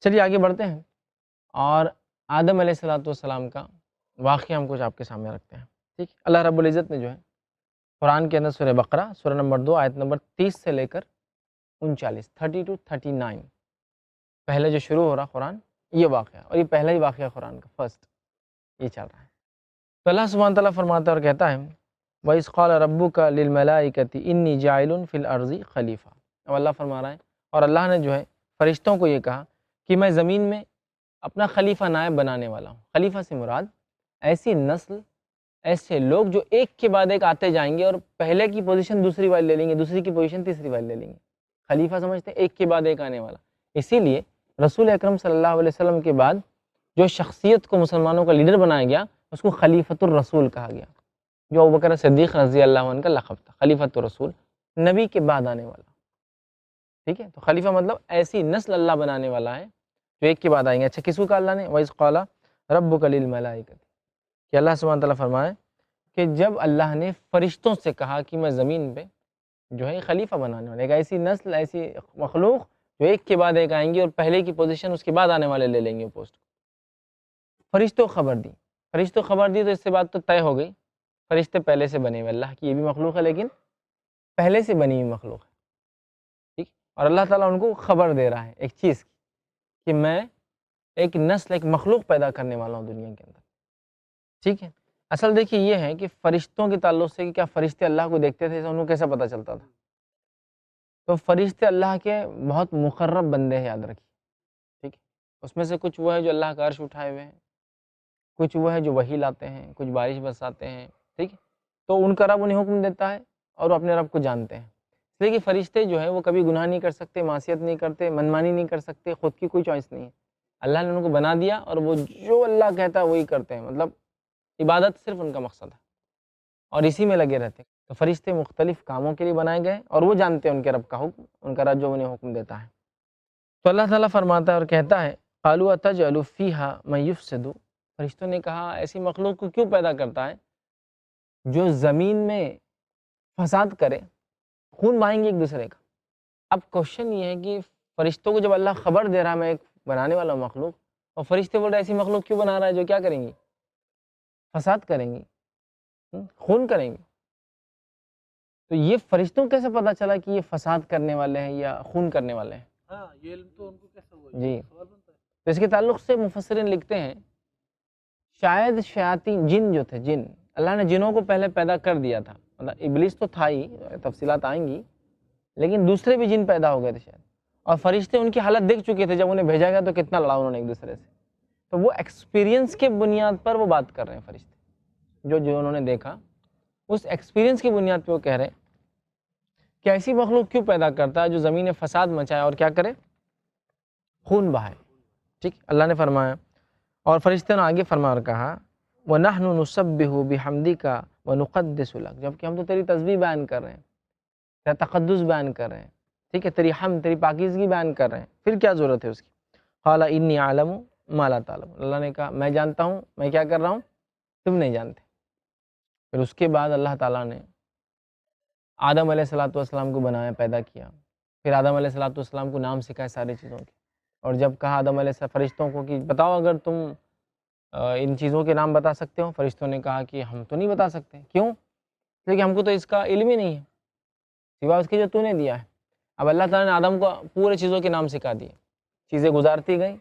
چلیے آگے بڑھتے ہیں اور آدم علیہ السلام کا واقعہ ہم کچھ آپ کے سامنے رکھتے ہیں. ٹھیک، اللہ رب العزت نے جو ہے قرآن کے اندر سورہ بقرہ سورہ نمبر 2 آیت نمبر 30 سے لے کر 39 30 to 39 پہلے جو شروع ہو رہا قرآن یہ واقعہ، اور یہ پہلا ہی واقعہ قرآن کا فرسٹ یہ چل رہا ہے. تو اللہ سبحانہ تعالیٰ فرماتا ہے اور کہتا ہے وَإِذْ قَالَ رَبُّكَ لِلْمَلَائِكَةِ إِنِّي جَاعِلٌ فِي الْأَرْضِ خلیفہ. اب اللہ فرما رہا ہے اور اللہ نے جو ہے فرشتوں کو یہ کہا کہ میں زمین میں اپنا خلیفہ نائب بنانے والا ہوں. خلیفہ سے مراد ایسی نسل، ایسے لوگ جو ایک کے بعد ایک آتے جائیں گے اور پہلے کی پوزیشن دوسری والی لے لیں گے، دوسری کی پوزیشن تیسری والی لے لیں گے. خلیفہ سمجھتے ہیں ایک کے بعد ایک آنے والا. اسی لیے رسول اکرم صلی اللہ علیہ وسلم کے بعد جو شخصیت کو مسلمانوں کا لیڈر بنایا گیا اس کو خلیفۃ الرسول کہا گیا، جو ابوبکر صدیق رضی اللہ عنہ کا لقب تھا. خلیفۃ الرسول، نبی کے بعد آنے والا. ٹھیک ہے، تو خلیفہ مطلب ایسی نسل اللہ بنانے والا ہے جو ایک کے بعد آئیں گے. اچھا کس کو کہا اللہ نے؟ وَإِذْ قَالَ رَبُّكَ لِلْمَلَائِكَةِ، کہ اللہ سبحانہ تعالیٰ فرمائے کہ جب اللہ نے فرشتوں سے کہا کہ میں زمین پہ جو ہے خلیفہ بنانے والا، ایک ایسی نسل، ایسی مخلوق جو ایک کے بعد ایک آئیں گی اور پہلے کی پوزیشن اس کے بعد آنے والے لے لیں گے پوسٹ. فرشتوں خبر دی، فرشتوں خبر دی تو اس سے بات تو طے ہو گئی. فرشتے پہلے سے بنے ہوئے، اللہ کی یہ بھی مخلوق ہے لیکن پہلے سے بنی ہوئی مخلوق ہے. ٹھیک، اور اللہ تعالیٰ ان کو خبر دے رہا ہے ایک چیز کی کہ میں ایک نسل، ایک مخلوق پیدا کرنے والا ہوں دنیا کے اندر. ٹھیک ہے، اصل دیکھیے یہ ہے کہ فرشتوں کے تعلق سے کہ کیا فرشتے اللہ کو دیکھتے تھے، ان کو کیسے پتہ چلتا تھا؟ تو فرشتے اللہ کے بہت مقرب بندے ہیں، یاد رکھیے. ٹھیک ہے، اس میں سے کچھ وہ ہے جو اللہ کا عرش اٹھائے ہوئے ہیں، کچھ وہ ہے جو وحی لاتے ہیں، کچھ بارش برساتے ہیں. ٹھیک ہے، تو ان کا رب انہیں حکم دیتا ہے اور وہ اپنے رب کو جانتے ہیں. اس لیے کہ فرشتے جو ہے وہ کبھی گناہ نہیں کر سکتے، معصیت نہیں کرتے، منمانی نہیں کر سکتے، خود کی کوئی چوائس نہیں ہے. اللہ نے ان کو بنا دیا اور وہ جو اللہ کہتا ہے وہی کرتے ہیں. مطلب عبادت صرف ان کا مقصد ہے اور اسی میں لگے رہتے ہیں. تو فرشتے مختلف کاموں کے لیے بنائے گئے اور وہ جانتے ہیں ان کے رب کا حکم، ان کا رب جو انہیں حکم دیتا ہے. تو اللہ تعالیٰ فرماتا ہے اور کہتا ہے قالوا اتجعل فیہا من یفسد. فرشتوں نے کہا ایسی مخلوق کو کیوں پیدا کرتا ہے جو زمین میں فساد کرے، خون بہائیں گے ایک دوسرے کا. اب کوشچن یہ ہے کہ فرشتوں کو جب اللہ خبر دے رہا ہے میں ایک بنانے والا مخلوق، اور فرشتے بول رہے ایسی مخلوق کیوں بنا رہا ہے جو کیا کریں گی؟ فساد کریں گی، خون کریں گی. تو یہ فرشتوں کیسے پتہ چلا کہ یہ فساد کرنے والے ہیں یا خون کرنے والے ہیں؟ ہاں یہ علم تو ان کو کیسے ہوا؟ جی، سوال بنتا ہے. تو اس کے تعلق سے مفسرین لکھتے ہیں شاید شیاطین، جن جو تھے، جن اللہ نے جنوں کو پہلے پیدا کر دیا تھا. مطلب ابلیس تو تھا ہی، تفصیلات آئیں گی، لیکن دوسرے بھی جن پیدا ہو گئے تھے شاید، اور فرشتے ان کی حالت دیکھ چکے تھے جب انہیں بھیجا گیا تو کتنا لڑا انہوں نے ایک دوسرے سے. تو وہ ایکسپیرینس کے بنیاد پر وہ بات کر رہے ہیں فرشتے، جو انہوں نے دیکھا اس ایکسپیرینس کی بنیاد پہ وہ کہہ رہے ہیں کہ ایسی مخلوق کیوں پیدا کرتا ہے جو زمین میں فساد مچائے اور کیا کرے؟ خون بہائے. ٹھیک، اللہ نے فرمایا اور فرشتے نے آگے فرما اور کہا وَنَحْنُ نُسَبِّحُ بِحَمْدِكَ وَنُقَدِّسُ لَكَ. جب کہ ہم تو تیری تسبیح بیان کر رہے ہیں، تیرا تقدس بیان کر رہے ہیں، ٹھیک ہے، تیری حمد، تیری پاکیزگی بیان کر رہے ہیں، پھر کیا ضرورت ہے اس کی؟ قَالَ إِنِّي أَعْلَمُ مَا لَا تَعْلَمُونَ. اللہ نے کہا میں جانتا ہوں میں کیا کر رہا ہوں تم نہیں جانتے. پھر اس کے بعد اللہ تعالیٰ نے آدم علیہ السلام کو بنایا، پیدا کیا. پھر آدم علیہ السلام کو نام سکھائے ساری چیزوں کے، اور جب کہا آدم علیہ السلام فرشتوں کو کہ بتاؤ اگر تم ان چیزوں کے نام بتا سکتے ہو، فرشتوں نے کہا کہ ہم تو نہیں بتا سکتے. کیوں؟ کیونکہ ہم کو تو اس کا علم ہی نہیں ہے سوائے اس کے جو تو نے دیا ہے. اب اللہ تعالیٰ نے آدم کو پورے چیزوں کے نام سکھا دیے، چیزیں گزارتی گئیں،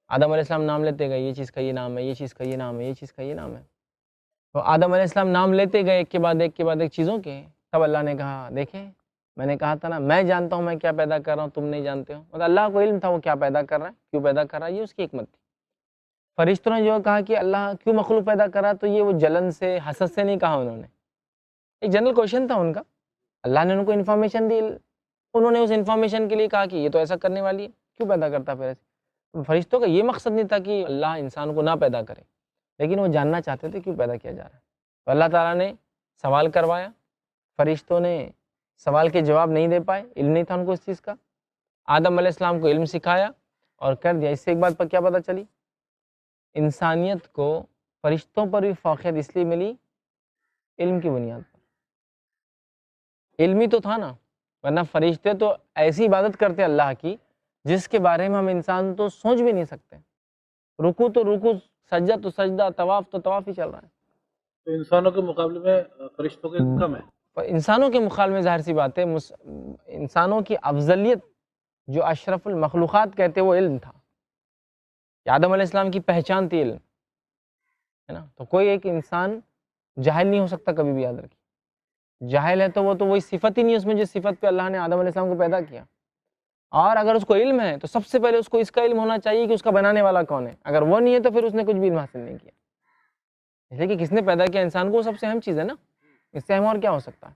آدم علیہ السلام نام لیتے گئے، یہ چیز کا یہ نام ہے، یہ چیز کا یہ نام ہے، یہ چیز کا یہ نام ہے. تو آدم علیہ السلام نام لیتے گئے ایک کے بعد ایک کے بعد ایک چیزوں کے. تب اللہ نے کہا دیکھیں میں نے کہا تھا نا میں جانتا ہوں میں کیا پیدا کر رہا ہوں، تم نہیں جانتے ہو. مطلب اللہ کو علم تھا وہ کیا پیدا کر رہا ہے، کیوں پیدا کر رہا ہے، یہ اس کی حکمت تھی. فرشتوں نے جو کہا کہ اللہ کیوں مخلوق پیدا کر رہا ہے، تو یہ وہ جلن سے، حسد سے نہیں کہا انہوں نے، ایک جنرل کوشچن تھا ان کا. اللہ نے ان کو انفارمیشن دی، انہوں نے اس انفارمیشن کے لیے کہا کہ یہ تو ایسا کرنے والی ہے، کیوں پیدا کرتا پھر ایسے. فرشتوں کا یہ مقصد نہیں تھا کہ اللہ انسان کو نہ پیدا کرے، لیکن وہ جاننا چاہتے تھے کیوں پیدا کیا جا رہا ہے. تو اللہ تعالیٰ نے سوال کروایا، فرشتوں نے سوال کے جواب نہیں دے پائے، علم نہیں تھا ان کو اس چیز کا. آدم علیہ السلام کو علم سکھایا اور کر دیا. اس سے ایک بات پر کیا پتہ چلی؟ انسانیت کو فرشتوں پر بھی فوقیت اس لیے ملی علم کی بنیاد پر. علمی تو تھا نا، ورنہ فرشتے تو ایسی عبادت کرتے اللہ کی جس کے بارے میں ہم انسان تو سوچ بھی نہیں سکتے. رکوع تو رکوع، سجدہ تو سجدہ، طواف تو طواف ہی چل رہا ہے. تو انسانوں کے مقابلے میں فرشتوں کے کم ہے. انسانوں کے مقابلے میں ظاہر سی بات ہے انسانوں کی افضلیت جو اشرف المخلوقات کہتے وہ علم تھا. کہ آدم علیہ السلام کی پہچان تھی علم، ہے نا. تو کوئی ایک انسان جاہل نہیں ہو سکتا کبھی بھی، یاد رکھیے. جاہل ہے تو وہ وہی صفت ہی نہیں ہے اس میں جس صفت پہ اللہ نے آدم علیہ السلام کو پیدا کیا. اور اگر اس کو علم ہے تو سب سے پہلے اس کو اس کا علم ہونا چاہیے کہ اس کا بنانے والا کون ہے. اگر وہ نہیں ہے تو پھر اس نے کچھ بھی علم حاصل نہیں کیا. اس لیے کہ کس نے پیدا کیا انسان کو، وہ سب سے اہم چیز ہے نا. اس سے اہم اور کیا ہو سکتا ہے؟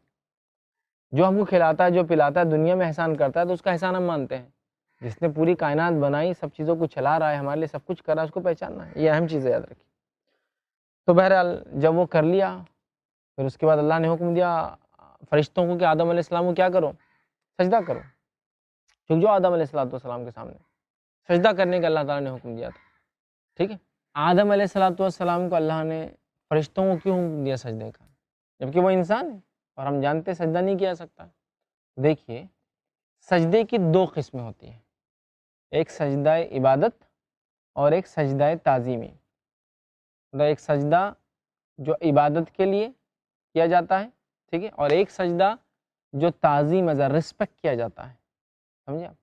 جو ہم کو کھلاتا ہے، جو پلاتا ہے، دنیا میں احسان کرتا ہے تو اس کا احسان ہم مانتے ہیں. جس نے پوری کائنات بنائی، سب چیزوں کو چلا رہا ہے، ہمارے لیے سب کچھ کر رہا ہے، اس کو پہچاننا ہے. یہ اہم چیز ہے، یاد رکھیے. تو بہرحال جب وہ کر لیا، پھر اس کے بعد اللہ نے حکم دیا فرشتوں کو کہ آدم علیہ السلام کو کیا کرو؟ سجدہ کرو. جھک جاؤ آدم علیہ السلام کے سامنے. سجدہ کرنے کا اللہ تعالیٰ نے حکم دیا تھا. ٹھیک ہے. آدم علیہ السلام کو اللہ نے فرشتوں کو کیوں حکم دیا سجدے کا، جبکہ وہ انسان ہے اور ہم جانتے ہیں سجدہ نہیں کیا سکتا. دیکھیے، سجدے کی دو قسمیں ہوتی ہیں، ایک سجدہ عبادت اور ایک سجدہ تعظیمی. ایک سجدہ جو عبادت کے لیے کیا جاتا ہے، ٹھیک ہے، اور ایک سجدہ جو تعظیم ایز اے رسپیکٹ کیا جاتا ہے. سمجھے آپ؟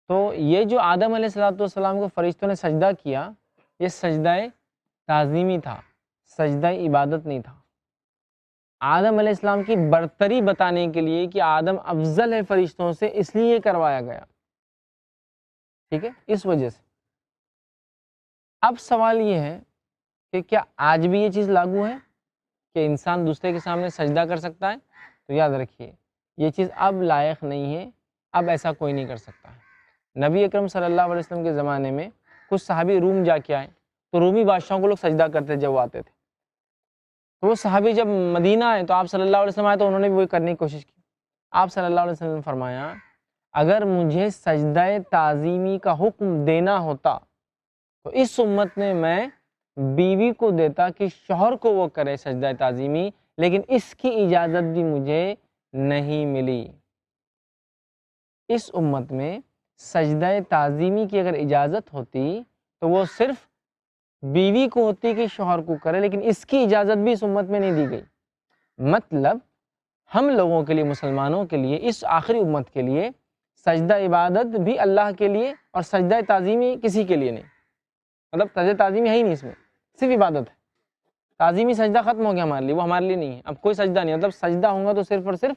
تو یہ جو آدم علیہ السلام کو فرشتوں نے سجدہ کیا، یہ سجدہ تعظیمی تھا، سجدہ عبادت نہیں تھا. آدم علیہ السلام کی برتری بتانے کے لیے کہ آدم افضل ہے فرشتوں سے، اس لیے کروایا گیا. ٹھیک ہے، اس وجہ سے. اب سوال یہ ہے کہ کیا آج بھی یہ چیز لاگو ہے کہ انسان دوسرے کے سامنے سجدہ کر سکتا ہے؟ تو یاد رکھیے یہ چیز اب لائق نہیں ہے، اب ایسا کوئی نہیں کر سکتا ہے. نبی اکرم صلی اللہ علیہ وسلم کے زمانے میں کچھ صحابی روم جا کے آئے تو رومی بادشاہوں کو لوگ سجدہ کرتے جب وہ آتے تھے. تو وہ صحابی جب مدینہ آئے تو آپ صلی اللہ علیہ وسلم آئے تو انہوں نے بھی وہی کرنے کی کوشش کی. آپ صلی اللہ علیہ وسلم نے فرمایا اگر مجھے سجدہ تعظیمی کا حکم دینا ہوتا تو اس امت میں بیوی کو دیتا کہ شوہر کو وہ کرے سجدہ تعظیمی، لیکن اس کی اجازت بھی مجھے نہیں ملی. اس امت میں سجدہ تعظیمی کی اگر اجازت ہوتی تو وہ صرف بیوی کو ہوتی کہ شوہر کو کرے، لیکن اس کی اجازت بھی اس امت میں نہیں دی گئی. مطلب ہم لوگوں کے لیے، مسلمانوں کے لیے، اس آخری امت کے لیے سجدہ عبادت بھی اللہ کے لیے اور سجدہ تعظیمی کسی کے لیے نہیں. مطلب سجدہ تعظیمی ہے ہی نہیں، اس میں صرف عبادت ہے. تعظیمی سجدہ ختم ہو گیا ہمارے لیے، وہ ہمارے لیے نہیں ہے. اب کوئی سجدہ نہیں، مطلب سجدہ ہوگا تو صرف اور صرف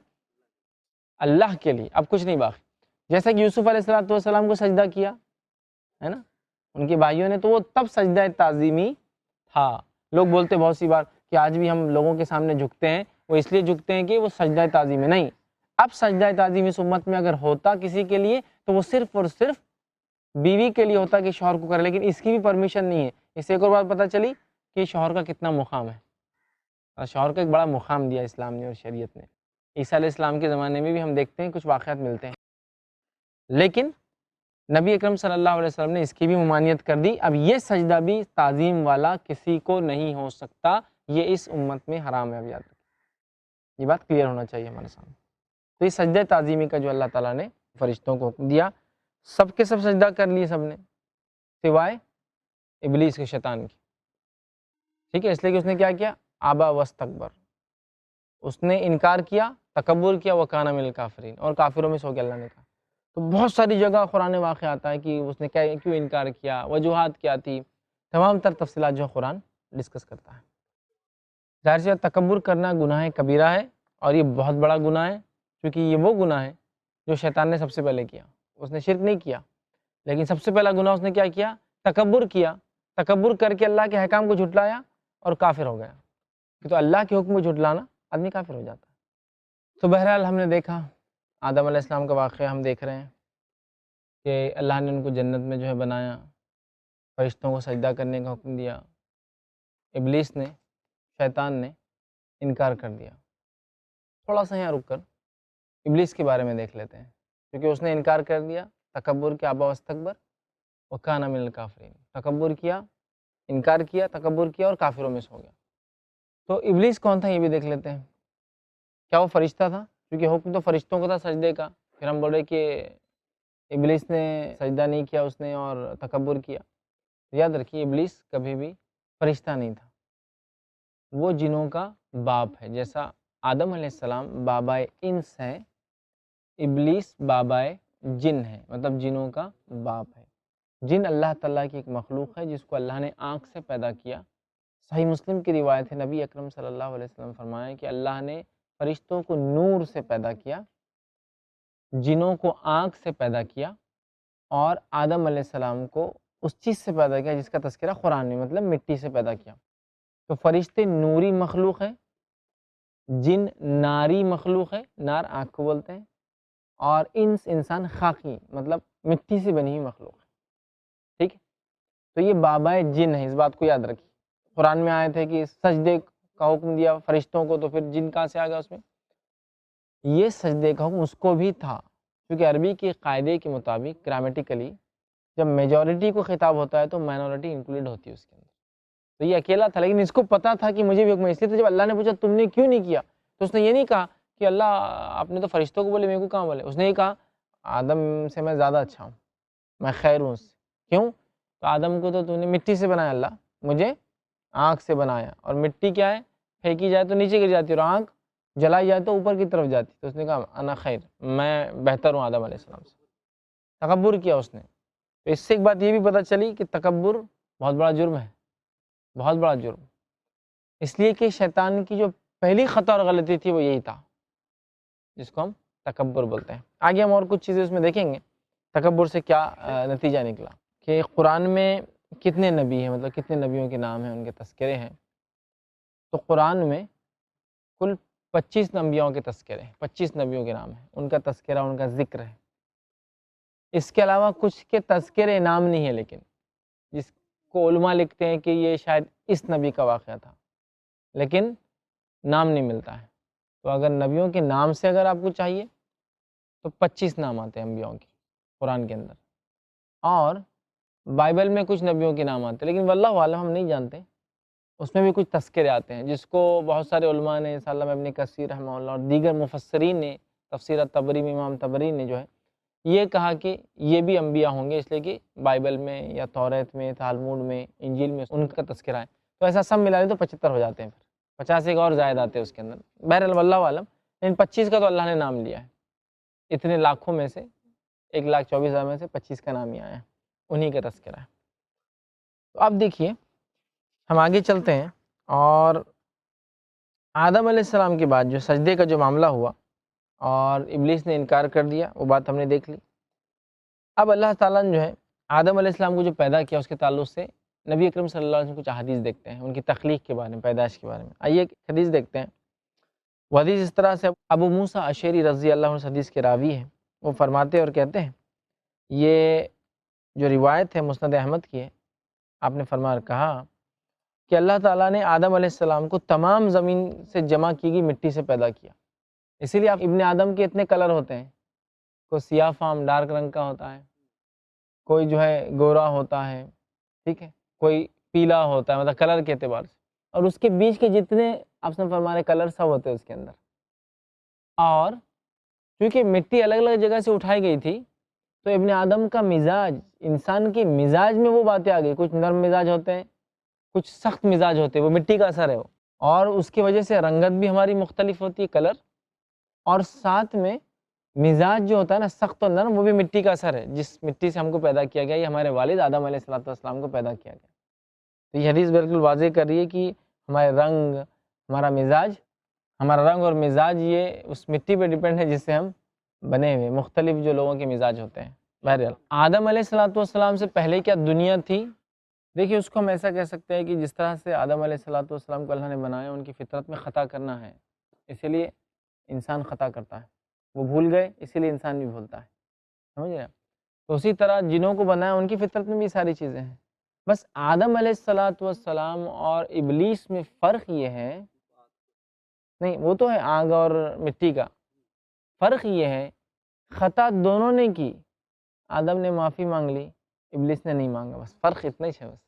اللہ کے لیے، اب کچھ نہیں باقی. جیسا کہ یوسف علیہ السلام کو سجدہ کیا ہے نا ان کے بھائیوں نے، تو وہ تب سجدہ تعظیمی تھا. لوگ بولتے بہت سی بار کہ آج بھی ہم لوگوں کے سامنے جھکتے ہیں، وہ اس لیے جھکتے ہیں کہ وہ سجدہ تعظیمی نہیں. اب سجدہ تعظیمی اس امت میں اگر ہوتا کسی کے لیے تو وہ صرف اور صرف بیوی کے لیے ہوتا کہ شوہر کو کرے، لیکن اس کی بھی پرمیشن نہیں ہے. اس سے ایک اور بات پتہ چلی کہ شوہر کا کتنا مقام ہے. اور شوہر کو ایک بڑا مقام دیا اسلام نے اور شریعت نے. عیسیٰ علیہ السلام کے زمانے میں بھی ہم دیکھتے ہیں کچھ واقعات ملتے ہیں، لیکن نبی اکرم صلی اللہ علیہ وسلم نے اس کی بھی ممانعت کر دی. اب یہ سجدہ بھی تعظیم والا کسی کو نہیں ہو سکتا، یہ اس امت میں حرام ہے. اب یاد رکھیں، یہ بات کلیئر ہونا چاہیے ہمارے سامنے. تو یہ سجدہ تعظیمی کا جو اللہ تعالیٰ نے فرشتوں کو حکم دیا، سب کے سب سجدہ کر لیے سب نے، سوائے ابلیس کے، شیطان کی. ٹھیک ہے، اس لیے کہ اس نے کیا کیا؟ آبا واستکبر، اس نے انکار کیا، تکبر کیا، وکان من الکافرین، اور کافروں میں سے ہو گیا. اللہ نے کہا تو بہت ساری جگہ قرآن واقع آتا ہے کہ اس نے کیوں انکار کیا، وجوہات کیا تھی، تمام تر تفصیلات جو قرآن ڈسکس کرتا ہے. ظاہر سی بات تکبر کرنا گناہ کبیرہ ہے، اور یہ بہت بڑا گناہ ہے، کیونکہ یہ وہ گناہ ہے جو شیطان نے سب سے پہلے کیا. اس نے شرک نہیں کیا، لیکن سب سے پہلا گناہ اس نے کیا کیا؟ تکبر کیا. تکبر کر کے اللہ کے احکام کو جھٹلایا اور کافر ہو گیا. تو اللہ کے حکم کو جھٹلانا آدمی کافر ہو جاتا ہے. تو بہرحال ہم نے دیکھا آدم علیہ السلام کا واقعہ، ہم دیکھ رہے ہیں کہ اللہ نے ان کو جنت میں جو ہے بنایا، فرشتوں کو سجدہ کرنے کا حکم دیا، ابلیس نے، شیطان نے انکار کر دیا. تھوڑا سا یہاں رک کر ابلیس کے بارے میں دیکھ لیتے ہیں، کیونکہ اس نے انکار کر دیا، تکبر کیا، آبا واستکبر وکان من الکافرین. تکبر کیا، انکار کیا، تکبر کیا اور کافروں میں سے ہو گیا. تو ابلیس کون تھا یہ بھی دیکھ لیتے ہیں. کیا وہ فرشتہ تھا؟ کیونکہ حکم تو فرشتوں کو تھا سجدے کا. پھر ہم بولے کہ ابلیس نے سجدہ نہیں کیا اس نے اور تکبر کیا. یاد رکھیے ابلیس کبھی بھی فرشتہ نہیں تھا، وہ جنوں کا باپ ہے. جیسا آدم علیہ السلام بابائے انس ہے، ابلیس بابائے جن ہے، مطلب جنوں کا باپ ہے. جن اللہ تعالیٰ کی ایک مخلوق ہے جس کو اللہ نے آنکھ سے پیدا کیا. صحیح مسلم کی روایت ہے، نبی اکرم صلی اللہ علیہ وسلم فرمایا کہ اللہ نے فرشتوں کو نور سے پیدا کیا، جنوں کو آنکھ سے پیدا کیا، اور آدم علیہ السلام کو اس چیز سے پیدا کیا جس کا تذکرہ قرآن میں، مطلب مٹی سے پیدا کیا. تو فرشتے نوری مخلوق ہے، جن ناری مخلوق ہے، نار آنکھ کو بولتے ہیں، اور انسان خاکی مطلب مٹی سے بنی ہوئی مخلوق ہے. ٹھیک ہے، تو یہ بابائے جن ہے، اس بات کو یاد رکھیے. قرآن میں آئے تھے کہ سجدے کا حکم دیا فرشتوں کو، تو پھر جن کہاں سے آ گیا اس میں؟ یہ سجدے کا حکم اس کو بھی تھا، کیونکہ عربی کے قاعدے کے مطابق گرامیٹیکلی جب میجورٹی کو خطاب ہوتا ہے تو مائنورٹی انکلوڈ ہوتی ہے اس کے اندر. تو یہ اکیلا تھا، لیکن اس کو پتا تھا کہ مجھے بھی حکم ہے. اس لیے تو جب اللہ نے پوچھا تم نے کیوں نہیں کیا، تو اس نے یہ نہیں کہا کہ اللہ آپ نے تو فرشتوں کو بولے، میرے کو کہاں بولے. اس نے یہ کہا آدم سے میں زیادہ اچھا ہوں، میں خیر ہوں اس سے. کیوں؟ تو آدم کو تو نے مٹی سے بنایا، اللہ مجھے آنکھ سے بنایا، اور مٹی کیا ہے، پھینکی جائے تو نیچے گر جاتی ہے، اور آنکھ جلائی جائے تو اوپر کی طرف جاتی. تو اس نے کہا انا خیر، میں بہتر ہوں آدم علیہ السلام سے. تکبر کیا اس نے. تو اس سے ایک بات یہ بھی پتہ چلی کہ تکبر بہت بڑا جرم ہے، بہت بڑا جرم. اس لیے کہ شیطان کی جو پہلی خطا اور غلطی تھی وہ یہی تھا جس کو ہم تکبر بولتے ہیں. آگے ہم اور کچھ چیزیں اس میں دیکھیں گے تکبر سے کیا نتیجہ نکلا. کہ قرآن میں کتنے نبی ہیں، مطلب کتنے نبیوں کے نام ہیں، ان کے تذکرے ہیں. تو قرآن میں کل 25 انبیاؤں کے تذکرے ہیں، 25 نبیوں کے نام ہیں، ان کا تذکرہ، ان کا ذکر ہے. اس کے علاوہ کچھ کے تذکرے نام نہیں ہے، لیکن جس کو علماء لکھتے ہیں کہ یہ شاید اس نبی کا واقعہ تھا، لیکن نام نہیں ملتا ہے. تو اگر نبیوں کے نام سے اگر آپ کو چاہیے تو 25 نام آتے ہیں انبیاؤں کے قرآن کے اندر. اور بائبل میں کچھ نبیوں کے نام آتے ہیں، لیکن واللہ عالم ہم نہیں جانتے، اس میں بھی کچھ تذکرے آتے ہیں جس کو بہت سارے علماء نے، علامہ ابن کثیر رحمہ اللہ اور دیگر مفسرین نے، تفسیر طبری میں امام طبری نے جو ہے یہ کہا کہ یہ بھی انبیاء ہوں گے، اس لیے کہ بائبل میں یا توریت میں، تالموڈ میں، انجیل میں ان کا تذکرہ ہے. تو ایسا سب ملا لیں تو 75 ہو جاتے ہیں، پھر 50 ایک اور زائد آتے ہیں اس کے اندر. بہرحال واللہ عالم، لیکن 25 کا تو اللہ نے نام لیا ہے. اتنے لاکھوں میں سے 1,24,000 میں سے 25 کا نام ہی آیا ہے، انہی کا تذکرہ ہے. تو اب دیکھیے ہم آگے چلتے ہیں، اور آدم علیہ السلام کے بعد جو سجدے کا جو معاملہ ہوا اور ابلیس نے انکار کر دیا، وہ بات ہم نے دیکھ لی. اب اللہ تعالیٰ نے جو ہے آدم علیہ السلام کو جو پیدا کیا اس کے تعلق سے نبی اکرم صلی اللہ علیہ وسلم کچھ احادیث دیکھتے ہیں ان کی تخلیق کے بارے میں، پیدائش کے بارے میں. آئیے ایک حدیث دیکھتے ہیں. وہ حدیث اس طرح سے ابو موسیٰ اشعری رضی اللہ عنہ حدیث کے راوی ہیں، وہ فرماتے اور کہتے ہیں، یہ جو روایت ہے مسند احمد کی ہے، آپ نے فرمایا کہا کہ اللہ تعالیٰ نے آدم علیہ السلام کو تمام زمین سے جمع کی گئی مٹی سے پیدا کیا. اسی لیے آپ ابن آدم کے اتنے کلر ہوتے ہیں، کوئی سیاہ فام ڈارک رنگ کا ہوتا ہے، کوئی جو ہے گورا ہوتا ہے، ٹھیک ہے، کوئی پیلا ہوتا ہے، مطلب کلر کے اعتبار سے. اور اس کے بیچ کے جتنے آپ نے فرمایا کلر سب ہوتے ہیں اس کے اندر. اور کیونکہ مٹی الگ الگ جگہ سے اٹھائی گئی تھی تو ابن آدم کا مزاج، انسان کے مزاج میں وہ باتیں آ گئی. کچھ نرم مزاج ہوتے ہیں، کچھ سخت مزاج ہوتے ہیں، وہ مٹی کا اثر ہے وہ. اور اس کی وجہ سے رنگت بھی ہماری مختلف ہوتی ہے، کلر. اور ساتھ میں مزاج جو ہوتا ہے نا سخت و نرم، وہ بھی مٹی کا اثر ہے. جس مٹی سے ہم کو پیدا کیا گیا، یہ ہمارے والد آدم علیہ السلام کو پیدا کیا گیا. تو یہ حدیث بالکل واضح کر رہی ہے کہ ہمارے رنگ، ہمارا مزاج، ہمارا رنگ اور مزاج یہ اس مٹی پہ ڈیپینڈ ہے جس سے ہم بنے ہوئے، مختلف جو لوگوں کے مزاج ہوتے ہیں. بہرحال آدم علیہ السلام سے پہلے کیا دنیا تھی؟ دیکھیے اس کو ہم ایسا کہہ سکتے ہیں کہ جس طرح سے آدم علیہ السلام کو اللہ نے بنایا، ان کی فطرت میں خطا کرنا ہے، اسی لیے انسان خطا کرتا ہے. وہ بھول گئے، اسی لیے انسان بھی بھولتا ہے. سمجھ رہے ہیں؟ تو اسی طرح جنوں کو بنایا، ان کی فطرت میں بھی ساری چیزیں ہیں. بس آدم علیہ السلام اور ابلیس میں فرق یہ ہے، نہیں وہ تو ہے آگ اور مٹی کا، فرق یہ ہے خطا دونوں نے کی. آدم نے معافی مانگ لی، ابلیس نے نہیں مانگا. بس فرق اتنا ہی ہے. بس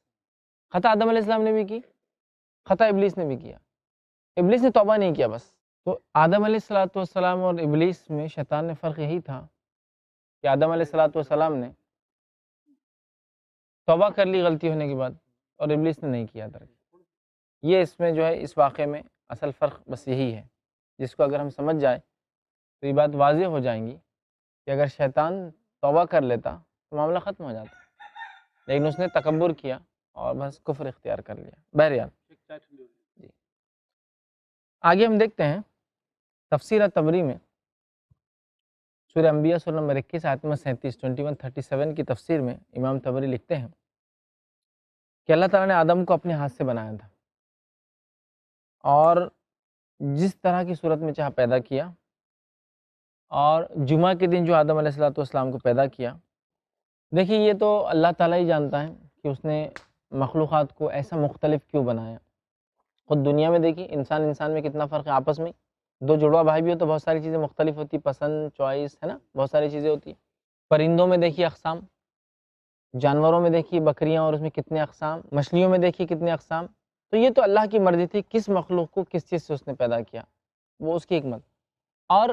خطا آدم علیہ السلام نے بھی کی، خطا ابلیس نے بھی کیا. ابلیس نے توبہ نہیں کیا بس. تو آدم علیہ السلام اور ابلیس میں شیطان نے فرق یہی تھا کہ آدم علیہ السلام نے توبہ کر لی غلطی ہونے کے بعد اور ابلیس نے نہیں کیا ترک. یہ اس میں جو ہے اس واقعے میں اصل فرق بس یہی ہے، جس کو اگر ہم سمجھ جائیں تو یہ بات واضح ہو جائیں گی کہ اگر شیطان توبہ کر لیتا تو معاملہ ختم ہو جاتا، لیکن اس نے تکبر کیا اور بس کفر اختیار کر لیا. بہرحال جی آگے ہم دیکھتے ہیں تفسیر تبری میں سورہ انبیاء سورہ نمبر 21 آیت نمبر 37 کی تفسیر میں امام تبری لکھتے ہیں کہ اللہ تعالیٰ نے آدم کو اپنے ہاتھ سے بنایا تھا اور جس طرح کی صورت میں چاہا پیدا کیا، اور جمعہ کے دن جو آدم علیہ السلام کو پیدا کیا. دیکھیے یہ تو اللہ تعالیٰ ہی جانتا ہے کہ اس نے مخلوقات کو ایسا مختلف کیوں بنایا. خود دنیا میں دیکھیے انسان میں کتنا فرق ہے آپس میں. دو جڑوا بھائی بھی ہو تو بہت ساری چیزیں مختلف ہوتی، پسند، چوائس، ہے نا، بہت ساری چیزیں ہوتی. پرندوں میں دیکھیے اقسام، جانوروں میں دیکھیے بکریاں اور اس میں کتنے اقسام، مچھلیوں میں دیکھیے کتنے اقسام. تو یہ تو اللہ کی مرضی تھی کس مخلوق کو کس چیز سے اس نے پیدا کیا، وہ اس کی حکمت. اور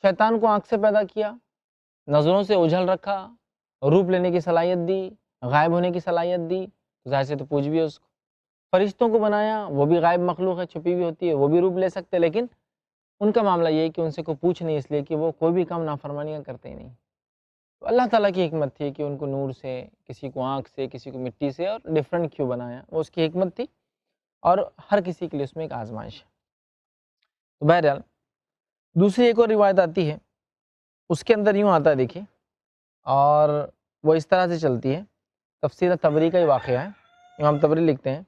شیطان کو آنکھ سے پیدا کیا، نظروں سے اجھل رکھا، روپ لینے کی صلاحیت دی، غائب ہونے کی صلاحیت دی، ظاہر سے تو پوچھ بھی ہے اس کو. فرشتوں کو بنایا، وہ بھی غائب مخلوق ہے، چھپی ہوئی ہوتی ہے، وہ بھی روپ لے سکتے، لیکن ان کا معاملہ یہ ہے کہ ان سے کوئی پوچھ نہیں، اس لیے کہ وہ کوئی بھی کام نافرمانیاں کرتے ہی نہیں. تو اللہ تعالیٰ کی حکمت تھی کہ ان کو نور سے، کسی کو آنکھ سے، کسی کو مٹی سے، اور ڈیفرنٹ کیوں بنایا، وہ اس کی حکمت تھی، اور ہر کسی کے لیے اس میں ایک آزمائش ہے. تو بہرحال دوسری ایک اور روایت آتی ہے، اس کے اندر یوں آتا ہے دیکھیے، اور وہ اس طرح سے چلتی ہے. تفسیر تبری کا ہی واقعہ ہے. امام تبری لکھتے ہیں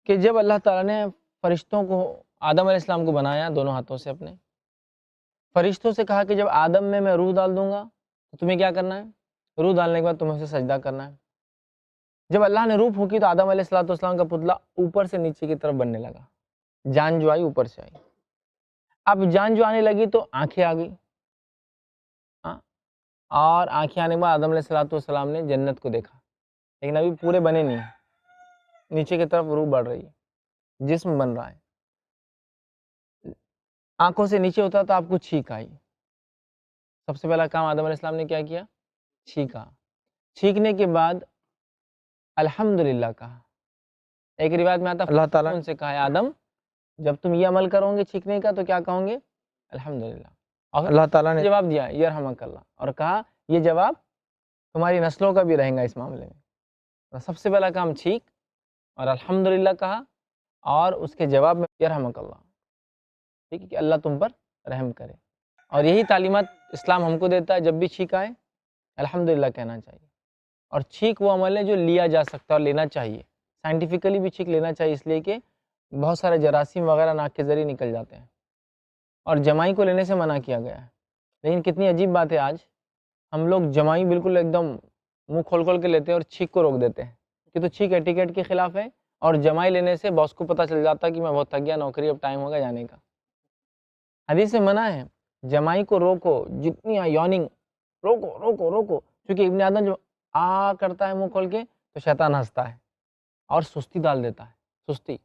کہ جب اللہ تعالیٰ نے فرشتوں کو، آدم علیہ السلام کو بنایا دونوں ہاتھوں سے اپنے، فرشتوں سے کہا کہ جب آدم میں روح ڈال دوں گا تو تمہیں کیا کرنا ہے، روح ڈالنے کے بعد تمہیں اسے سجدہ کرنا ہے. جب اللہ نے روح پھونکی تو آدم علیہ السلام کا پتلا اوپر سے نیچے کی طرف بننے لگا، جان جو آئی اوپر سے آئی. اب جان جو آنے لگی تو آنکھیں آ گئی، اور آنکھیں آنے کے بعد آدم علیہ السلام نے جنت کو دیکھا، لیکن ابھی پورے بنے نہیں ہیں، نیچے کی طرف روح بڑھ رہی ہے، جسم بن رہا ہے. آنکھوں سے نیچے ہوتا تو آپ کو چھینک آئی. سب سے پہلا کام آدم علیہ السلام نے کیا کیا، چھینکا. چھینکنے کے بعد الحمدللہ کہا. ایک روایت میں آتا اللہ تعالیٰ نے ان سے کہا ہے آدم جب تم یہ عمل کرو گے چھینکنے کا تو کیا کہوں گے، الحمدللہ. اور اللہ تعالیٰ نے جواب دیا یرحمک اللہ، اور کہا یہ جواب تمہاری نسلوں کا بھی رہے گا اس معاملے میں. سب سے پہلا کام چھینک اور الحمدللہ کہا، اور اس کے جواب میں یرحمک اللہ، ٹھیک ہے، کہ اللہ تم پر رحم کرے. اور یہی تعلیمات اسلام ہم کو دیتا ہے، جب بھی چھینک آئے الحمدللہ کہنا چاہیے. اور چھینک وہ عمل ہے جو لیا جا سکتا ہے اور لینا چاہیے. سائنٹیفکلی بھی چھینک لینا چاہیے، اس لیے کہ بہت سارے جراثیم وغیرہ ناک کے ذریعے نکل جاتے ہیں، اور جمائی کو لینے سے منع کیا گیا ہے. لیکن کتنی عجیب بات ہے، آج ہم لوگ جمائی بالکل ایک دم منہ کھول کے لیتے ہیں اور چھینک کو روک دیتے ہیں، کہ تو چھینک ایٹیکیٹ کے خلاف ہے، اور جمائی لینے سے باس کو پتہ چل جاتا ہے کہ میں بہت تھک گیا، نوکری، اب ٹائم ہوگا جانے کا. حدیث سے منع ہے، جمائی کو روکو، جتنی یوننگ روکو روکو روکو، کیونکہ ابن آدم جو کرتا ہے منہ کھول کے تو شیطان ہنستا ہے اور سستی ڈال دیتا ہے، سستی.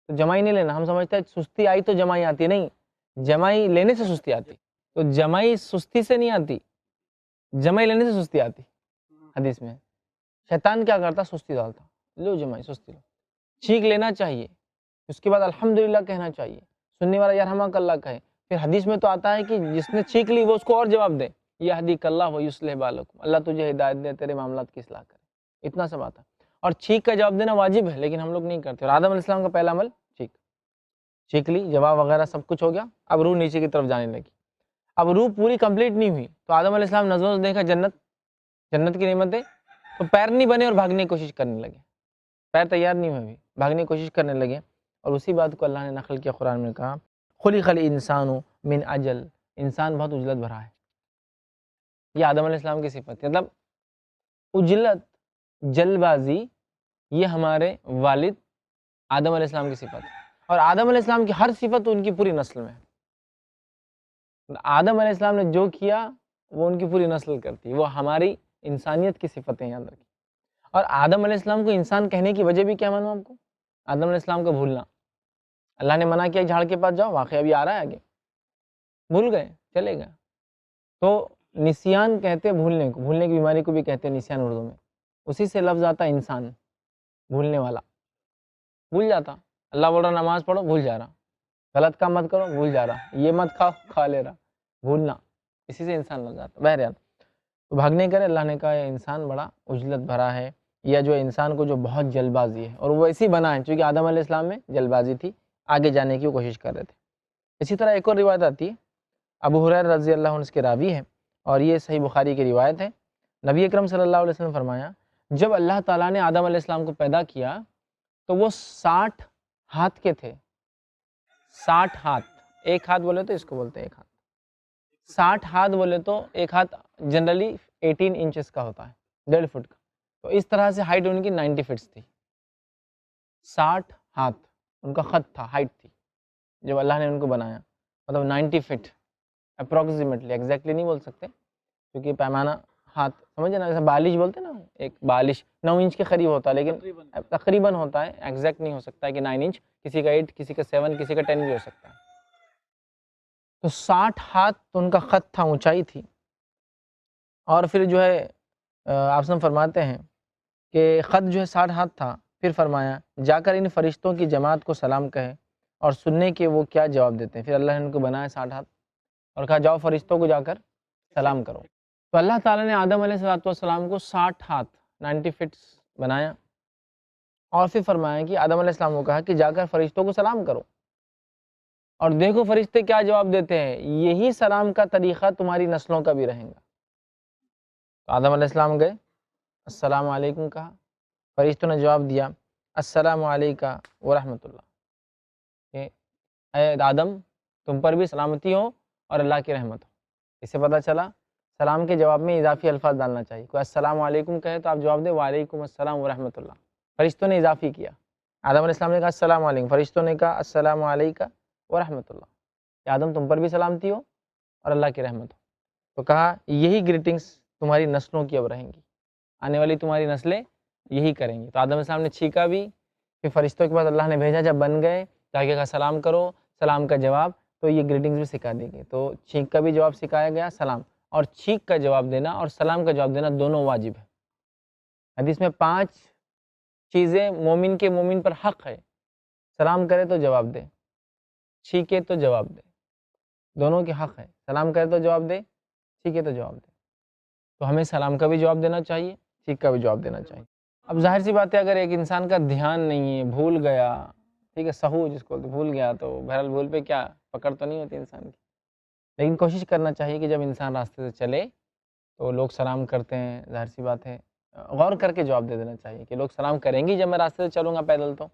تو جمائی نہیں لینا، ہم سمجھتے ہیں سستی آئی تو جمائی آتی، نہیں، جمائی لینے سے سستی آتی. تو جمائی سستی سے نہیں آتی، جمائی لینے سے سستی آتی. حدیث میں شیطان کیا کرتا، سستی ڈالتا، لو جمائی، سستی لو. چھینک لینا چاہیے، اس کے بعد الحمدللہ کہنا چاہیے، سننے والا یرحمک اللہ کہے. پھر حدیث میں تو آتا ہے کہ جس نے چھینک لی وہ اس کو اور جواب دے، یہدیک اللہ ویصلح بالکم، اللہ تجھے ہدایت دے، تیرے معاملات کی اصلاح کرے. اتنا سب آتا ہے. اور چھینک کا جواب دینا واجب ہے، لیکن ہم لوگ نہیں کرتے. اور آدم علیہ السلام کا پہلا عمل چھینک لی، جواب وغیرہ سب کچھ ہو گیا. اب روح نیچے کی طرف جانے لگی. اب روح پوری کمپلیٹ نہیں ہوئی تو آدم علیہ السلام نظروں سے دیکھا جنت کی نعمتیں، تو پیر نہیں بنے اور بھاگنے کی کوشش کرنے لگے. پیر تیار نہیں ہوئے، بھاگنے کی کوشش کرنے لگے. اور اسی بات کو اللہ نے نقل کیا قرآن میں، کہا خلق الانسان من اجل، انسان بہت عجلت بھرا ہے. یہ آدم علیہ السلام کی صفت ہے، مطلب عجلت، جلد بازی، یہ ہمارے والد آدم علیہ السلام کی صفت ہے. اور آدم علیہ السلام کی ہر صفت ان کی پوری نسل میں ہے. آدم علیہ السلام نے جو کیا وہ ان کی پوری نسل کرتی ہے، وہ ہماری انسانیت کی صفتیں یاد رکھی. اور آدم علیہ السلام کو انسان کہنے کی وجہ بھی کیا معلوم آپ کو، آدم علیہ السلام کا بھولنا. اللہ نے منع کیا جھاڑ کے پاس جاؤ، واقعہ ابھی آ رہا ہے آگے، بھول گئے، چلے گئے. تو نسیان کہتے ہیں بھولنے کو، بھولنے کی بیماری کو بھی کہتے ہیں نسیان اردو میں. اسی سے لفظ آتا ہے انسان، بھولنے والا، بھول جاتا. اللہ بول رہا نماز پڑھو، بھول جا رہا. غلط کام مت کرو، بھول جا رہا. یہ مت کھاؤ، کھا لے رہا. بھولنا، اسی سے انسان لگ جاتا. بہرحال تو بھاگنے کرے. اللہ نے کہا یہ انسان بڑا عجلت بھرا ہے، یا جو انسان کو جو بہت جلد بازی ہے، اور وہ ایسی بنا ہے چونکہ آدم علیہ السلام میں جلد بازی تھی، آگے جانے کی وہ کوشش کر رہے تھے. اسی طرح ایک اور روایت آتی ہے، ابو ہریرہ رضی اللہ عنہ اس کے راوی ہیں، اور یہ صحیح بخاری کی روایت ہے. نبی اکرم صلی اللہ علیہ وسلم نے فرمایا جب اللہ تعالیٰ نے آدم علیہ السلام کو پیدا کیا تو وہ 60 ہاتھ کے تھے. 60 ہاتھ، ایک ہاتھ بولے تو اس کو بولتے ہیں ایک ہاتھ. 60 ہاتھ بولے تو ایک ہاتھ جنرلی 18 انچز کا ہوتا ہے، 1.5 فٹ کا. تو اس طرح سے ہائٹ ان کی 90 فٹس تھی. 60 ہاتھ ان کا خط تھا، ہائٹ تھی جب اللہ نے ان کو بنایا. مطلب 90 فٹ اپروکسیمیٹلی، ایگزیکٹلی نہیں بول سکتے کیونکہ پیمانہ ہاتھ سمجھے نا، جیسے بالش بولتے ہیں نا، ایک بالش 9 انچ کے قریب ہوتا ہے، لیکن تقریباً ہوتا ہے، ایگزیکٹ نہیں ہو سکتا ہے کہ 9 انچ، کسی کا 8، کسی کا 7، کسی کا 10 بھی ہو سکتا ہے. تو 60 ہاتھ تو ان کا خط تھا، اونچائی تھی. اور پھر جو ہے آپ سن فرماتے ہیں کہ خط جو ہے 60 ہاتھ تھا. پھر فرمایا جا کر ان فرشتوں کی جماعت کو سلام کہے اور سننے کے وہ کیا جواب دیتے ہیں. پھر اللہ نے ان کو بنایا 60 ہاتھ اور کہا جاؤ فرشتوں کو جا کر سلام کرو. تو اللہ تعالیٰ نے آدم علیہ السلام کو 60 ہاتھ 90 فٹس بنایا، اور پھر فرمایا کہ آدم علیہ السلام کو کہا کہ جا کر فرشتوں کو سلام کرو اور دیکھو فرشتے کیا جواب دیتے ہیں. یہی سلام کا طریقہ تمہاری نسلوں کا بھی رہے گا. تو آدم علیہ السلام گئے، السلام علیکم کہا. فرشتوں نے جواب دیا السلام علیکم ورحمۃ اللہ، کہ اے آدم تم پر بھی سلامتی ہو اور اللہ کی رحمت ہو. اس سے پتہ چلا سلام کے جواب میں اضافی الفاظ ڈالنا چاہیے. کوئی السلام علیکم کہے تو آپ جواب دیں وعلیکم السلام ورحمۃ اللہ. فرشتوں نے اضافی کیا. آدم علیہ السلام نے کہا السلام علیکم، فرشتوں نے کہا السلام علیکم ورحمۃ اللہ، کہ آدم تم پر بھی سلامتی ہو اور اللہ کی رحمت ہو. تو کہا یہی گریٹنگس تمہاری نسلوں کی اب رہیں گی، آنے والی تمہاری نسلیں یہی کریں گی. تو آدم علیہ السلام نے چھینکا بھی، پھر فرشتوں کے بعد اللہ نے بھیجا جب بن گئے تاکہ کہا سلام کرو، سلام کا جواب، تو یہ گریٹنگس بھی سکھا دی گئی. تو چھینک کا بھی جواب سکھایا گیا سلام، اور چھینک کا جواب دینا اور سلام کا جواب دینا دونوں واجب ہے. حدیث میں 5 چیزیں مومن کے مومن پر حق ہے. سلام کرے تو جواب دے، چھینکے تو جواب دے، دونوں کے حق ہے. سلام کرے تو جواب دے، چھینکے تو جواب دے. تو ہمیں سلام کا بھی جواب دینا چاہیے، چھینک کا بھی جواب دینا چاہیے. اب ظاہر سی بات ہے اگر ایک انسان کا دھیان نہیں ہے، بھول گیا، ٹھیک ہے، سہو جس کو بھول گیا، تو بہرحال بھول پہ کیا پکڑ تو نہیں ہوتی انسان کی. لیکن کوشش کرنا چاہیے کہ جب انسان راستے سے چلے تو لوگ سلام کرتے ہیں، ظاہر سی بات ہے غور کر کے جواب دے دینا چاہیے کہ لوگ سلام کریں گی جب میں راستے سے چلوں گا پیدل، تو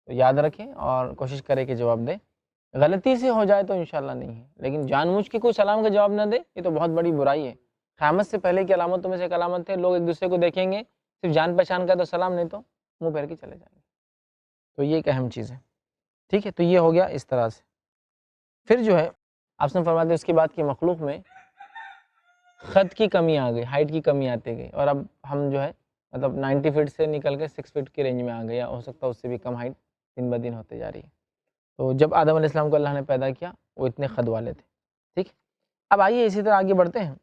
یاد رکھیں اور کوشش کرے کہ جواب دیں. غلطی سے ہو جائے تو انشاءاللہ نہیں ہے، لیکن جان بوجھ کے کوئی سلام کا جواب نہ دے، یہ تو بہت بڑی برائی ہے. قیامت سے پہلے کی علامتوں میں سے ایک علامت ہے لوگ ایک دوسرے کو دیکھیں گے، صرف جان پہچان کا تو سلام، نہیں تو منہ پھیر کے چلے جائیں گے. تو یہ ایک اہم چیز ہے. ٹھیک ہے، تو یہ ہو گیا اس طرح سے. پھر جو ہے آپ نے فرماتے اس کے بعد کی مخلوق میں خط کی کمی آ گئی، ہائٹ کی کمی آتی گئی، اور اب ہم جو ہے مطلب 90 فٹ سے نکل کے 6 فٹ کی رینج میں آ گئے، یا ہو سکتا ہے اس سے بھی کم ہائٹ دن بدن ہوتے جا رہی ہے. تو جب آدم علیہ السلام کو اللہ نے پیدا کیا وہ اتنے قد والے تھے. ٹھیک، اب آئیے اسی طرح آگے بڑھتے ہیں.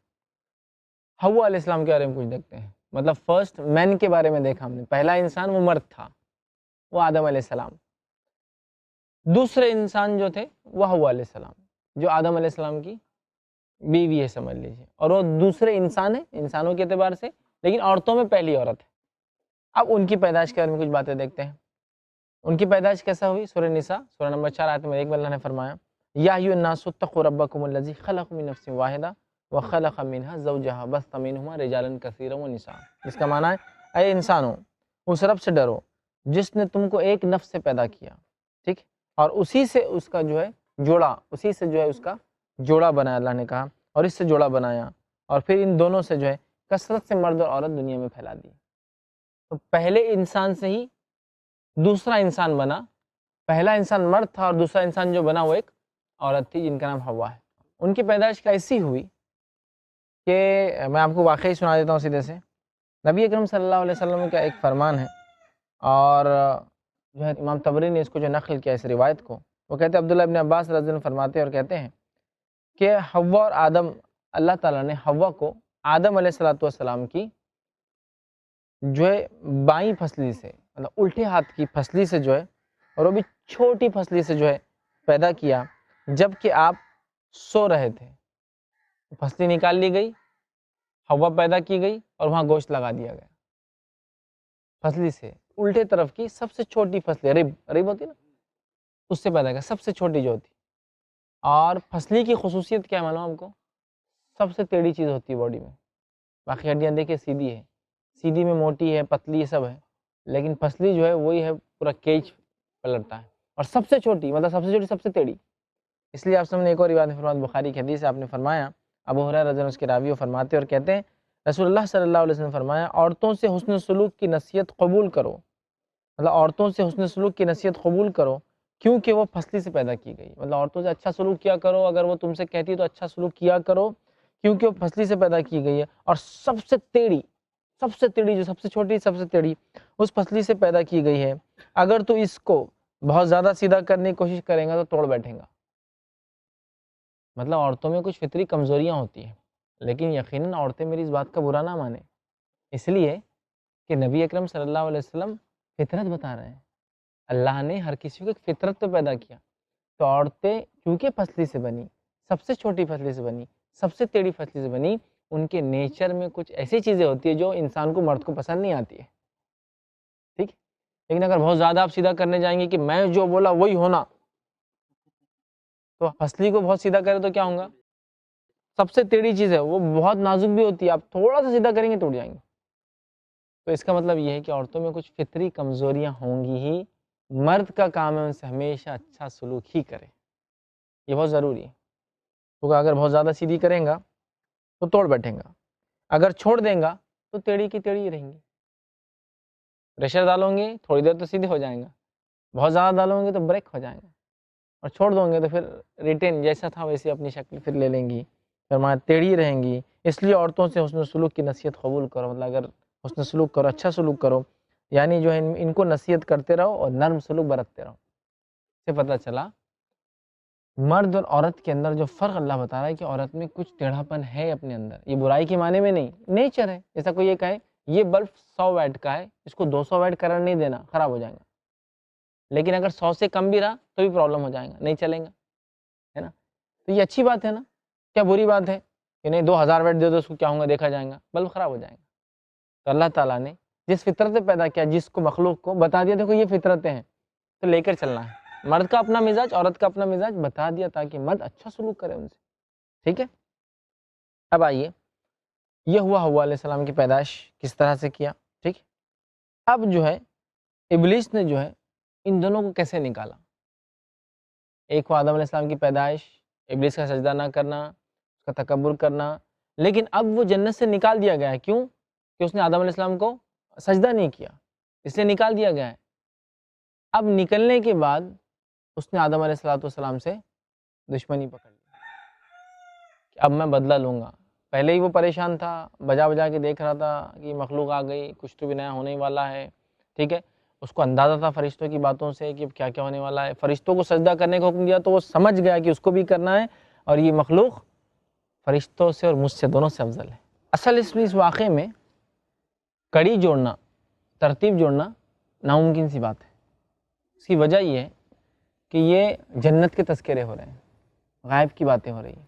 حوا علیہ السلام کے بارے میں کچھ دیکھتے ہیں. مطلب فرسٹ مین کے بارے میں دیکھا ہم نے، پہلا انسان وہ مرد تھا، وہ آدم علیہ السلام. دوسرے انسان جو تھے وہ حوا علیہ السلام، جو آدم علیہ السلام کی بیوی ہے سمجھ لیجیے، اور وہ دوسرے انسان ہیں انسانوں کے اعتبار سے، لیکن عورتوں میں پہلی عورت ہے. اب ان کی پیدائش کے بارے میں کچھ باتیں دیکھتے ہیں. ان کی پیدائش کیسا ہوئی؟ سورہ نساء سورہ نمبر 4 آیت نمبر 1 میں اللہ نے فرمایا یا ایھا الناس اتقوا ربکم الذی خلق من نفس واحدہ وخلق منها زوجها بث منهما رجالا کثیرا ونساء. اس کا معنی ہے اے انسانوں اس رب سے ڈرو جس نے تم کو ایک نفس سے پیدا کیا، ٹھیک، اور اسی سے اس کا جو ہے جوڑا، اسی سے جو ہے اس کا جوڑا بنایا اللہ نے کہا، اور اس سے جوڑا بنایا، اور پھر ان دونوں سے جو ہے کثرت سے مرد اور عورت دنیا میں پھیلا دی. تو پہلے انسان سے ہی دوسرا انسان بنا. پہلا انسان مرد تھا اور دوسرا انسان جو بنا وہ ایک عورت تھی جن کا نام حوا ہے. ان کی پیدائش ایسی ہوئی کہ میں آپ کو واقعی سنا دیتا ہوں سیدھے سے. نبی اکرم صلی اللہ علیہ وسلم کا ایک فرمان ہے، اور جو ہے امام طبری نے اس کو جو نقل کیا اس روایت کو، وہ کہتے ہیں عبداللہ ابن عباس رضی اللہ عنہ فرماتے ہیں اور کہتے ہیں کہ حوا اور آدم اللہ تعالیٰ نے حوا کو آدم علیہ السلام کی جو ہے بائیں پھسلی سے مطلب الٹے ہاتھ کی پھسلی سے جو ہے اور وہ بھی چھوٹی پھسلی سے جو ہے پیدا کیا جب کہ آپ سو رہے تھے. پھسلی نکال لی گئی, حوا پیدا کی گئی اور وہاں گوشت لگا دیا گیا. پھسلی سے الٹے طرف کی سب سے چھوٹی پھسلی رب ہوتی نا, اس سے پیدا کیا, سب سے چھوٹی جو ہوتی. اور پھسلی کی خصوصیت کیا ہے معلوم آپ کو؟ سب سے ٹیڑھی چیز ہوتی ہے باڈی میں. باقی ہڈیاں دیکھیں سیدھی ہے, سیدھی میں موٹی ہے, پتلی سب ہے, لیکن پھسلی جو ہے وہی ہے پورا کیج پلٹتا ہے اور سب سے چھوٹی مطلب سب سے چھوٹی سب سے ٹیڑھی. اس لیے آپ نے ایک اور روایت میں فرمایا, بخاری کی حدیث ہے, آپ نے فرمایا ابو ہریرہ رضی اللہ عنہ اس کے راوی فرماتے اور کہتے ہیں رسول اللہ صلی اللہ علیہ وسلم نے فرمایا عورتوں سے حسن سلوک کی نصیحت قبول کرو, مطلب عورتوں سے حسن سلوک کی نصیحت قبول کرو کیونکہ وہ پھسلی سے پیدا کی گئی. مطلب عورتوں سے اچھا سلوک کیا کرو, اگر وہ تم سے کہتی ہے تو اچھا سلوک کیا کرو کیونکہ وہ پھسلی سے پیدا کی گئی ہے اور سب سے ٹیڑھی جو سب سے چھوٹی سب سے ٹیڑھی اس پھسلی سے پیدا کی گئی ہے. اگر تو اس کو بہت زیادہ سیدھا کرنے کی کوشش کریں گا تو توڑ بیٹھیں گا. مطلب عورتوں میں کچھ فطری کمزوریاں ہوتی ہیں, لیکن یقیناً عورتیں میری اس بات کا برا نہ مانیں, اس لیے کہ نبی اکرم صلی اللہ علیہ وسلم فطرت بتا رہے ہیں. اللہ نے ہر کسی کو ایک فطرت تو پیدا کیا, تو عورتیں کیونکہ پھسلی سے بنی, سب سے چھوٹی پھسلی سے بنی, سب سے ٹیڑھی پھسلی سے بنی, ان کے نیچر میں کچھ ایسی چیزیں ہوتی ہیں جو انسان کو مرد کو پسند نہیں آتی ہے. ٹھیک, لیکن اگر بہت زیادہ آپ سیدھا کرنے جائیں گے کہ میں جو بولا وہی ہونا, تو پھسلی کو بہت سیدھا کرے تو کیا ہوگا؟ سب سے ٹیڑھی چیز ہے وہ بہت نازک بھی ہوتی ہے, آپ تھوڑا سا سیدھا کریں گے ٹوٹ جائیں گے. تو اس کا مطلب یہ ہے کہ عورتوں میں کچھ فطری کمزوریاں ہوں گی ہی, مرد کا کام ہے ان سے ہمیشہ اچھا سلوک ہی کرے, یہ بہت ضروری ہے. کیونکہ اگر بہت زیادہ سیدھی کریں گا تو توڑ بیٹھیں گا, اگر چھوڑ دیں گا تو ٹیڑھی کی ٹیڑھی رہیں گی. پریشر ڈالو گے تھوڑی دیر تو سیدھے ہو جائیں گا, بہت زیادہ ڈالو گے تو بریک ہو جائیں گا, اور چھوڑ دو گے تو پھر ریٹین جیسا تھا ویسے اپنی شکل پھر لے لیں گی, پھر ٹیڑھی رہیں گی. اس لیے عورتوں سے حسن سلوک کی نصیحت قبول کرو, مطلب اگر حسن سلوک کرو, اچھا سلوک کرو, یعنی جو ہے ان کو نصیحت کرتے رہو اور نرم سلوک برتتے رہو. سے پتہ چلا مرد اور عورت کے اندر جو فرق اللہ بتا رہا ہے کہ عورت میں کچھ ٹیڑھا پن ہے اپنے اندر, یہ برائی کے معنی میں نہیں, نیچر ہے. جیسا کوئی یہ کہے یہ بلب 100 واٹ کا ہے, اس کو 200 واٹ کرنٹ نہیں دینا, خراب ہو جائے گا. لیکن اگر 100 سے کم بھی رہا تو بھی پرابلم ہو جائے گا, نہیں چلیں گا, ہے نا. تو یہ اچھی بات ہے نا, کیا بری بات ہے کہ نہیں 2000 واٹ دے دو, اس کو کیا ہوگا دیکھا جائے گا, بلب خراب ہو جائے گا. تو اللہ تعالیٰ نے جس فطرت سے پیدا کیا, جس کو مخلوق کو بتا دیا دیکھو یہ فطرتیں ہیں, تو لے کر چلنا ہے. مرد کا اپنا مزاج, عورت کا اپنا مزاج بتا دیا تاکہ مرد اچھا سلوک کرے ان سے. ٹھیک ہے, اب آئیے یہ ہوا حوا علیہ السلام کی پیدائش کس طرح سے کیا. ٹھیک, اب جو ہے ابلیس نے جو ہے ان دونوں کو کیسے نکالا. ایک ہوا آدم علیہ السلام کی پیدائش, ابلیس کا سجدہ نہ کرنا, اس کا تکبر کرنا, لیکن اب وہ جنت سے نکال دیا گیا ہے. کیوں؟ کہ اس نے آدم علیہ السلام کو سجدہ نہیں کیا, اس لیے نکال دیا گیا ہے. اب نکلنے کے بعد اس نے آدم علیہ السلام سے دشمنی پکڑ لی کہ اب میں بدلہ لوں گا. پہلے ہی وہ پریشان تھا, بجا بجا کے دیکھ رہا تھا کہ مخلوق آ گئی, کچھ تو بھی نیا ہونے والا ہے. ٹھیک ہے, اس کو اندازہ تھا فرشتوں کی باتوں سے کہ کیا کیا ہونے والا ہے. فرشتوں کو سجدہ کرنے کا حکم دیا تو وہ سمجھ گیا کہ اس کو بھی کرنا ہے, اور یہ مخلوق فرشتوں سے اور مجھ سے دونوں سے افضل ہے. اصل اس واقعے میں کڑی جوڑنا, ترتیب جوڑنا ناممکن سی بات ہے. اس کی وجہ یہ ہے کہ یہ جنت کے تذکرے ہو رہے ہیں, غائب کی باتیں ہو رہی ہیں.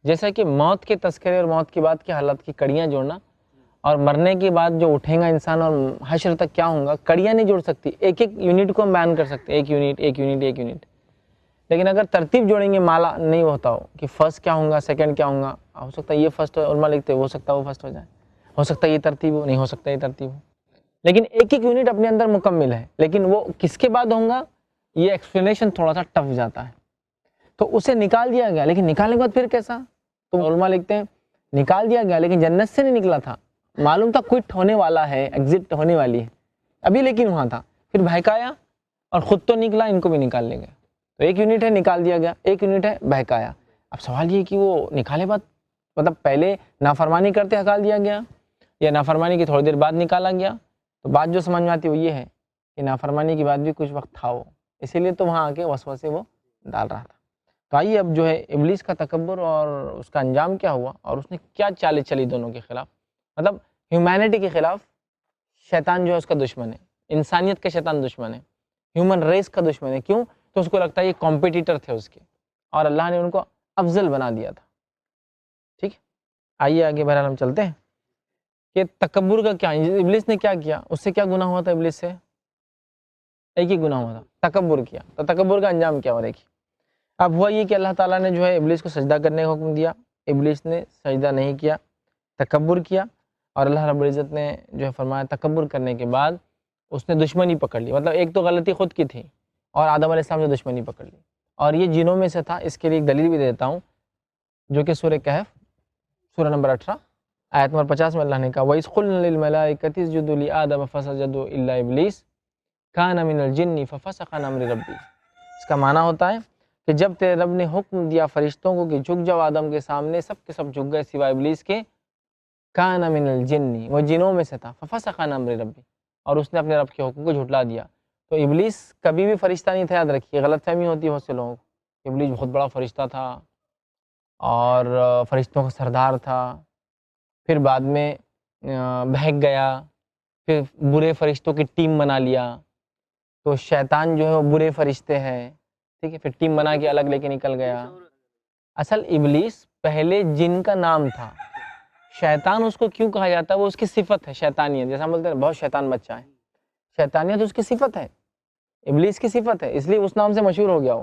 جیسا کہ موت کے تذکرے اور موت کے بعد کی حالت کی کڑیاں جوڑنا, اور مرنے کے بعد جو اٹھیں گا انسان اور حشر تک کیا ہوگا, کڑیاں نہیں جوڑ سکتی. ایک ایک یونٹ کو ہم بیان کر سکتے ہیں, ایک یونٹ ایک یونٹ ایک یونٹ, لیکن اگر ترتیب جوڑیں گے مالا نہیں ہوتا ہو کہ فرسٹ کیا ہوگا سیکنڈ کیا ہوگا. ہو سکتا ہے یہ فرسٹ ہو, علماء لکھتے ہو سکتا ہے وہ فرسٹ ہو جائے, ہو سکتا ہے یہ ترتیب ہو, نہیں ہو سکتا یہ ترتیب ہو. لیکن ایک ایک یونٹ اپنے اندر مکمل ہے, لیکن وہ کس کے بعد ہوگا یہ ایکسپلینیشن تھوڑا سا ٹف جاتا ہے. تو اسے نکال دیا گیا, لیکن نکالنے کے بعد پھر کیسا, تو علماء لکھتے ہیں نکال دیا گیا لیکن جنت سے نہیں نکلا تھا. معلوم تھا کوئٹ ہونے والا ہے, ایگزٹ ہونے والی ہے ابھی, لیکن وہاں تھا. پھر بہکایا اور خود تو نکلا, ان کو بھی نکال لے گیا. تو ایک یونٹ ہے نکال دیا گیا, ایک یونٹ ہے بہکایا. اب سوال یہ کہ وہ نکالے بعد مطلب پہلے نافرمانی کرتے ہکال دیا گیا, یا نافرمانی کی تھوڑی دیر بعد نکالا گیا. تو بات جو سمجھ میں آتی وہ یہ ہے کہ نافرمانی کے بعد بھی کچھ وقت تھا وہ, اسی لیے تو وہاں آ کے وسوسے وہ ڈال رہا تھا. تو آئیے اب جو ہے ابلیس کا تکبر اور اس کا انجام کیا ہوا اور اس نے کیا چالیں چلی دونوں کے خلاف. مطلب ہیومینٹی کے خلاف شیطان جو ہے اس کا دشمن ہے, انسانیت کا شیطان دشمن ہے, ہیومن ریس کا دشمن ہے. کیوں؟ تو اس کو لگتا ہے یہ کمپیٹیٹر تھے اس کے اور اللہ نے ان کو افضل بنا دیا تھا. ٹھیک ہے, آئیے آگے بہرحال ہم چلتے ہیں کہ تکبر کا کیا, ابلیس نے کیا کیا, اس سے کیا گناہ ہوا تھا ابلیس سے؟ ایک ہی گناہ ہوا تھا, تکبر کیا. تو تکبر کا انجام کیا ہوا دیکھیے. اب ہوا یہ کہ اللہ تعالیٰ نے جو ہے ابلیس کو سجدہ کرنے کا حکم دیا, ابلیس نے سجدہ نہیں کیا, تکبر کیا, اور اللہ رب العزت نے جو ہے فرمایا تکبر کرنے کے بعد اس نے دشمنی پکڑ لی. مطلب ایک تو غلطی خود کی تھی اور آدم علیہ السلام سے دشمنی پکڑ لی, اور یہ جنوں میں سے تھا. اس کے لیے ایک دلیل بھی دیتا ہوں جو کہ سورہ کہف سورہ نمبر 18 آیت نمبر 50 میں اللہ نے کہا وَإِذْ قُلْنَا لِلْمَلَائِكَةِ اسْجُدُوا لِآدَمَ فَسَجَدُوا إِلَّا إِبْلِيسَ كَانَ مِنَ الْجِنِّ فَفَسَقَ عَنْ أَمْرِ رَبِّهِ. اس کا معنی ہوتا ہے کہ جب تیرے رب نے حکم دیا فرشتوں کو کہ جھک جاؤ آدم کے سامنے, سب کے سب جھک گئے سوائے ابلیس کے. کان من الجن, وہ جنوں میں سے تھا. ففسق عن امر ربی, اور اس نے اپنے رب کے حکم کو جھٹلا دیا. تو ابلیس کبھی بھی فرشتہ نہیں تھا, یاد رکھیے. غلط فہمی ہوتی ہے بہت سے لوگوں کو, ابلیس بہت بڑا فرشتہ تھا اور فرشتوں کا سردار تھا, پھر بعد میں بہک گیا, پھر برے فرشتوں کی ٹیم بنا لیا. تو شیطان جو ہے وہ برے فرشتے ہیں, ٹھیک ہے, پھر ٹیم بنا کے الگ لے کے نکل گیا. اصل ابلیس پہلے جن کا نام تھا. شیطان اس کو کیوں کہا جاتا ہے؟ وہ اس کی صفت ہے شیطانیت. جیسا ہم بولتے ہیں بہت شیطان بچہ ہے, شیطانیت اس کی صفت ہے, ابلیس کی صفت ہے, اس لیے اس نام سے مشہور ہو گیا ہو.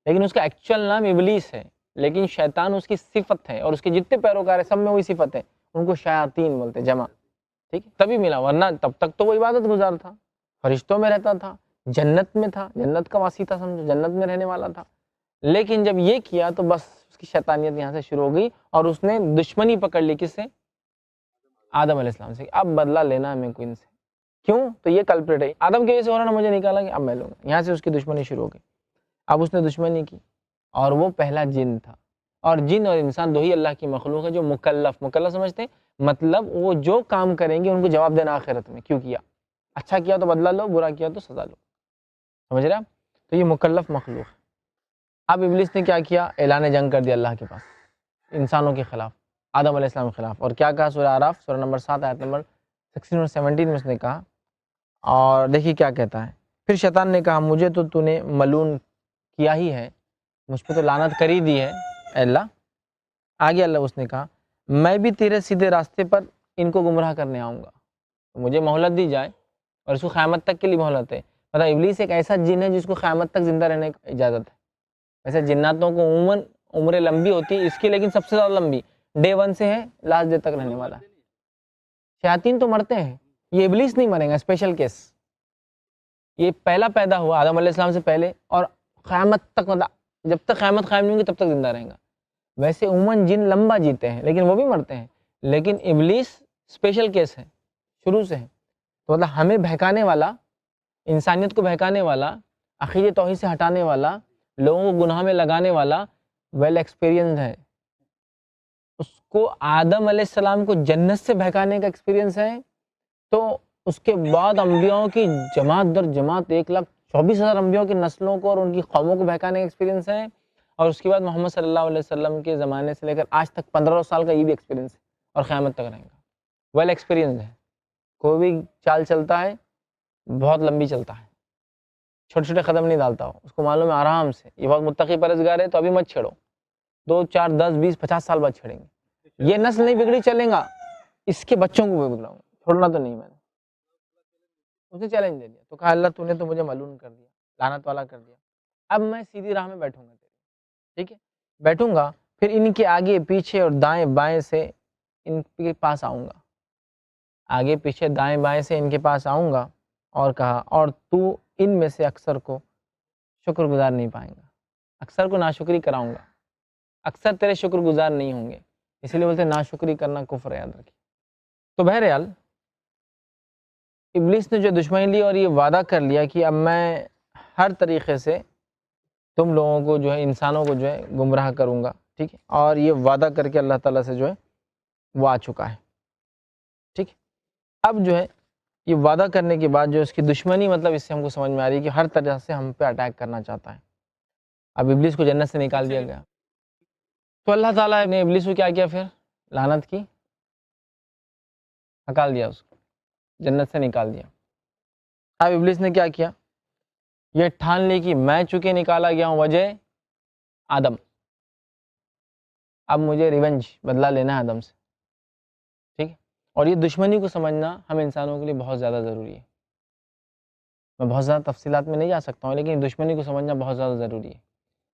لیکن اس کا ایکچوئل نام ابلیس ہے, لیکن شیطان اس کی صفت ہے, اور اس کے جتنے پیروکار ہیں سب میں وہی صفت ہے. ان کو شیاطین بولتے جمع, ٹھیک ہے, تبھی ملا, ورنہ تب تک تو وہ عبادت گزار تھا, فرشتوں میں رہتا تھا, جنت میں تھا, جنت کا واسی تھا, سمجھو جنت میں رہنے والا تھا. لیکن جب یہ کیا تو بس اس کی شیطانیت یہاں سے شروع ہو گئی, اور اس نے دشمنی پکڑ لی. کس سے؟ آدم علیہ السلام سے. اب بدلہ لینا ہے میں کو ان سے. کیوں؟ تو یہ کلپریٹ ہے, آدم کی وجہ سے ہو رہا نا, مجھے نکالا کہ اب میں لوں گا. یہاں سے اس کی دشمنی شروع ہو گئی. اب اس نے دشمنی کی, اور وہ پہلا جن تھا. اور جن اور انسان دو ہی اللہ کی مخلوق ہے جو مکلف سمجھتے ہیں, مطلب وہ جو کام کریں گے ان کو جواب دینا آخرت میں. کیوں کیا؟ اچھا کیا تو بدلہ لو, برا کیا تو سزا لو. سمجھ رہے آپ؟ تو یہ مکلف مخلوق ہے. اب ابلیس نے کیا کیا؟ اعلان جنگ کر دیا اللہ کے پاس, انسانوں کے خلاف, آدم علیہ السلام کے خلاف. اور کیا کہا؟ سورہ اعراف سورہ نمبر 7 آیت نمبر 16 اور 17 میں اس نے کہا, اور دیکھیے کیا کہتا ہے. پھر شیطان نے کہا مجھے تو نے ملعون کیا ہی ہے, مجھ پہ تو لعنت کر ہی دی ہے اے اللہ. آگے اللہ اس نے کہا میں بھی تیرے سیدھے راستے پر ان کو گمراہ کرنے آؤں گا, مجھے مہلت دی جائے, اور اس کو قیامت تک کے لیے مہلت ہے. مطلب ابلیس ایک ایسا جن ہے جس کو قیامت تک زندہ رہنے کی اجازت ہے. ویسے جناتوں کو عموماً عمریں لمبی ہوتی ہے, اس کی لیکن سب سے زیادہ لمبی ڈے 1 سے ہے, لاسٹ ڈے تک رہنے والا. شیاطین تو مرتے ہیں, یہ ابلیس نہیں مرے گا, اسپیشل کیس. یہ پہلا پیدا ہوا آدم علیہ السلام سے پہلے, اور قیامت تک, مطلب جب تک قیامت قائم نہیں ہوگی تب تک زندہ رہے گا. ویسے عموماً جن لمبا جیتے ہیں لیکن وہ بھی مرتے ہیں, لیکن ابلیس اسپیشل کیس ہے, شروع سے ہے. تو مطلب ہمیں بہکانے والا, انسانیت کو بہکانے والا, عقیدے توحید سے ہٹانے والا, لوگوں کو گناہ میں لگانے والا ویل ایکسپیرینسڈ ہے. اس کو آدم علیہ السلام کو جنت سے بہکانے کا ایکسپیرینس ہے, تو اس کے بعد انبیاءوں کی جماعت در جماعت 1,24,000 انبیاءوں کی نسلوں کو اور ان کی قوموں کو بہکانے کا ایکسپیرینس ہے. اور اس کے بعد محمد صلی اللہ علیہ وسلم کے زمانے سے لے کر آج تک 1500 سال کا یہ بھی ایکسپیرینس ہے, اور قیامت تک رہے گا. ویل ایکسپیرینسڈ ہے. کوئی بھی چال چلتا ہے بہت لمبی چلتا ہے, چھوٹے چھوٹے قدم نہیں ڈالتا ہو, اس کو معلوم ہے آرام سے یہ بہت متقی پرہیزگار ہے, تو ابھی مت چھیڑو, 2 4 10 20 50 سال بعد چھیڑیں گے. یہ نسل نہیں بگڑی چلیں گا, اس کے بچوں کو بھی بگڑاؤں گا, چھوڑنا تو نہیں. میں نے اسے چیلنج دے دیا, تو کہا اللہ تو نے تو مجھے ملعون کر دیا, لعنت والا کر دیا, اب میں سیدھی راہ میں بیٹھوں گا تیرے, ٹھیک ہے, بیٹھوں گا, پھر ان کے آگے پیچھے اور دائیں بائیں سے ان کے پاس آؤں گا, آگے پیچھے دائیں بائیں سے ان کے پاس آؤں گا. اور کہا اور تو ان میں سے اکثر کو شکر گزار نہیں پائیں گا, اکثر کو ناشکری کراؤں گا, اکثر تیرے شکر گزار نہیں ہوں گے, اسی لیے بولتے ہیں ناشکری کرنا کفر ہے, یاد رکھیے. تو بہرحال ابلیس نے جو دشمنی لی اور یہ وعدہ کر لیا کہ اب میں ہر طریقے سے تم لوگوں کو جو ہے, انسانوں کو جو ہے گمراہ کروں گا, ٹھیک ہے, اور یہ وعدہ کر کے اللہ تعالیٰ سے جو ہے وہ آ چکا ہے, ٹھیک. اب جو ہے یہ وعدہ کرنے کے بعد جو اس کی دشمنی, مطلب اس سے ہم کو سمجھ میں آ رہی ہے کہ ہر طرح سے ہم پہ اٹیک کرنا چاہتا ہے. اب ابلیس کو جنت سے نکال دیا گیا. تو اللہ تعالیٰ نے ابلیس کو کیا کیا؟ پھر لعنت کی، نکال دیا، اس کو جنت سے نکال دیا. اب ابلیس نے کیا کیا؟ یہ ٹھان لی کہ میں چونکہ نکالا گیا ہوں وجہ آدم، اب مجھے ریونج، بدلہ لینا ہے آدم سے. ٹھیک ہے. اور یہ دشمنی کو سمجھنا ہم انسانوں کے لیے بہت زیادہ ضروری ہے. میں بہت زیادہ تفصیلات میں نہیں جا سکتا ہوں، لیکن دشمنی کو سمجھنا بہت زیادہ ضروری ہے.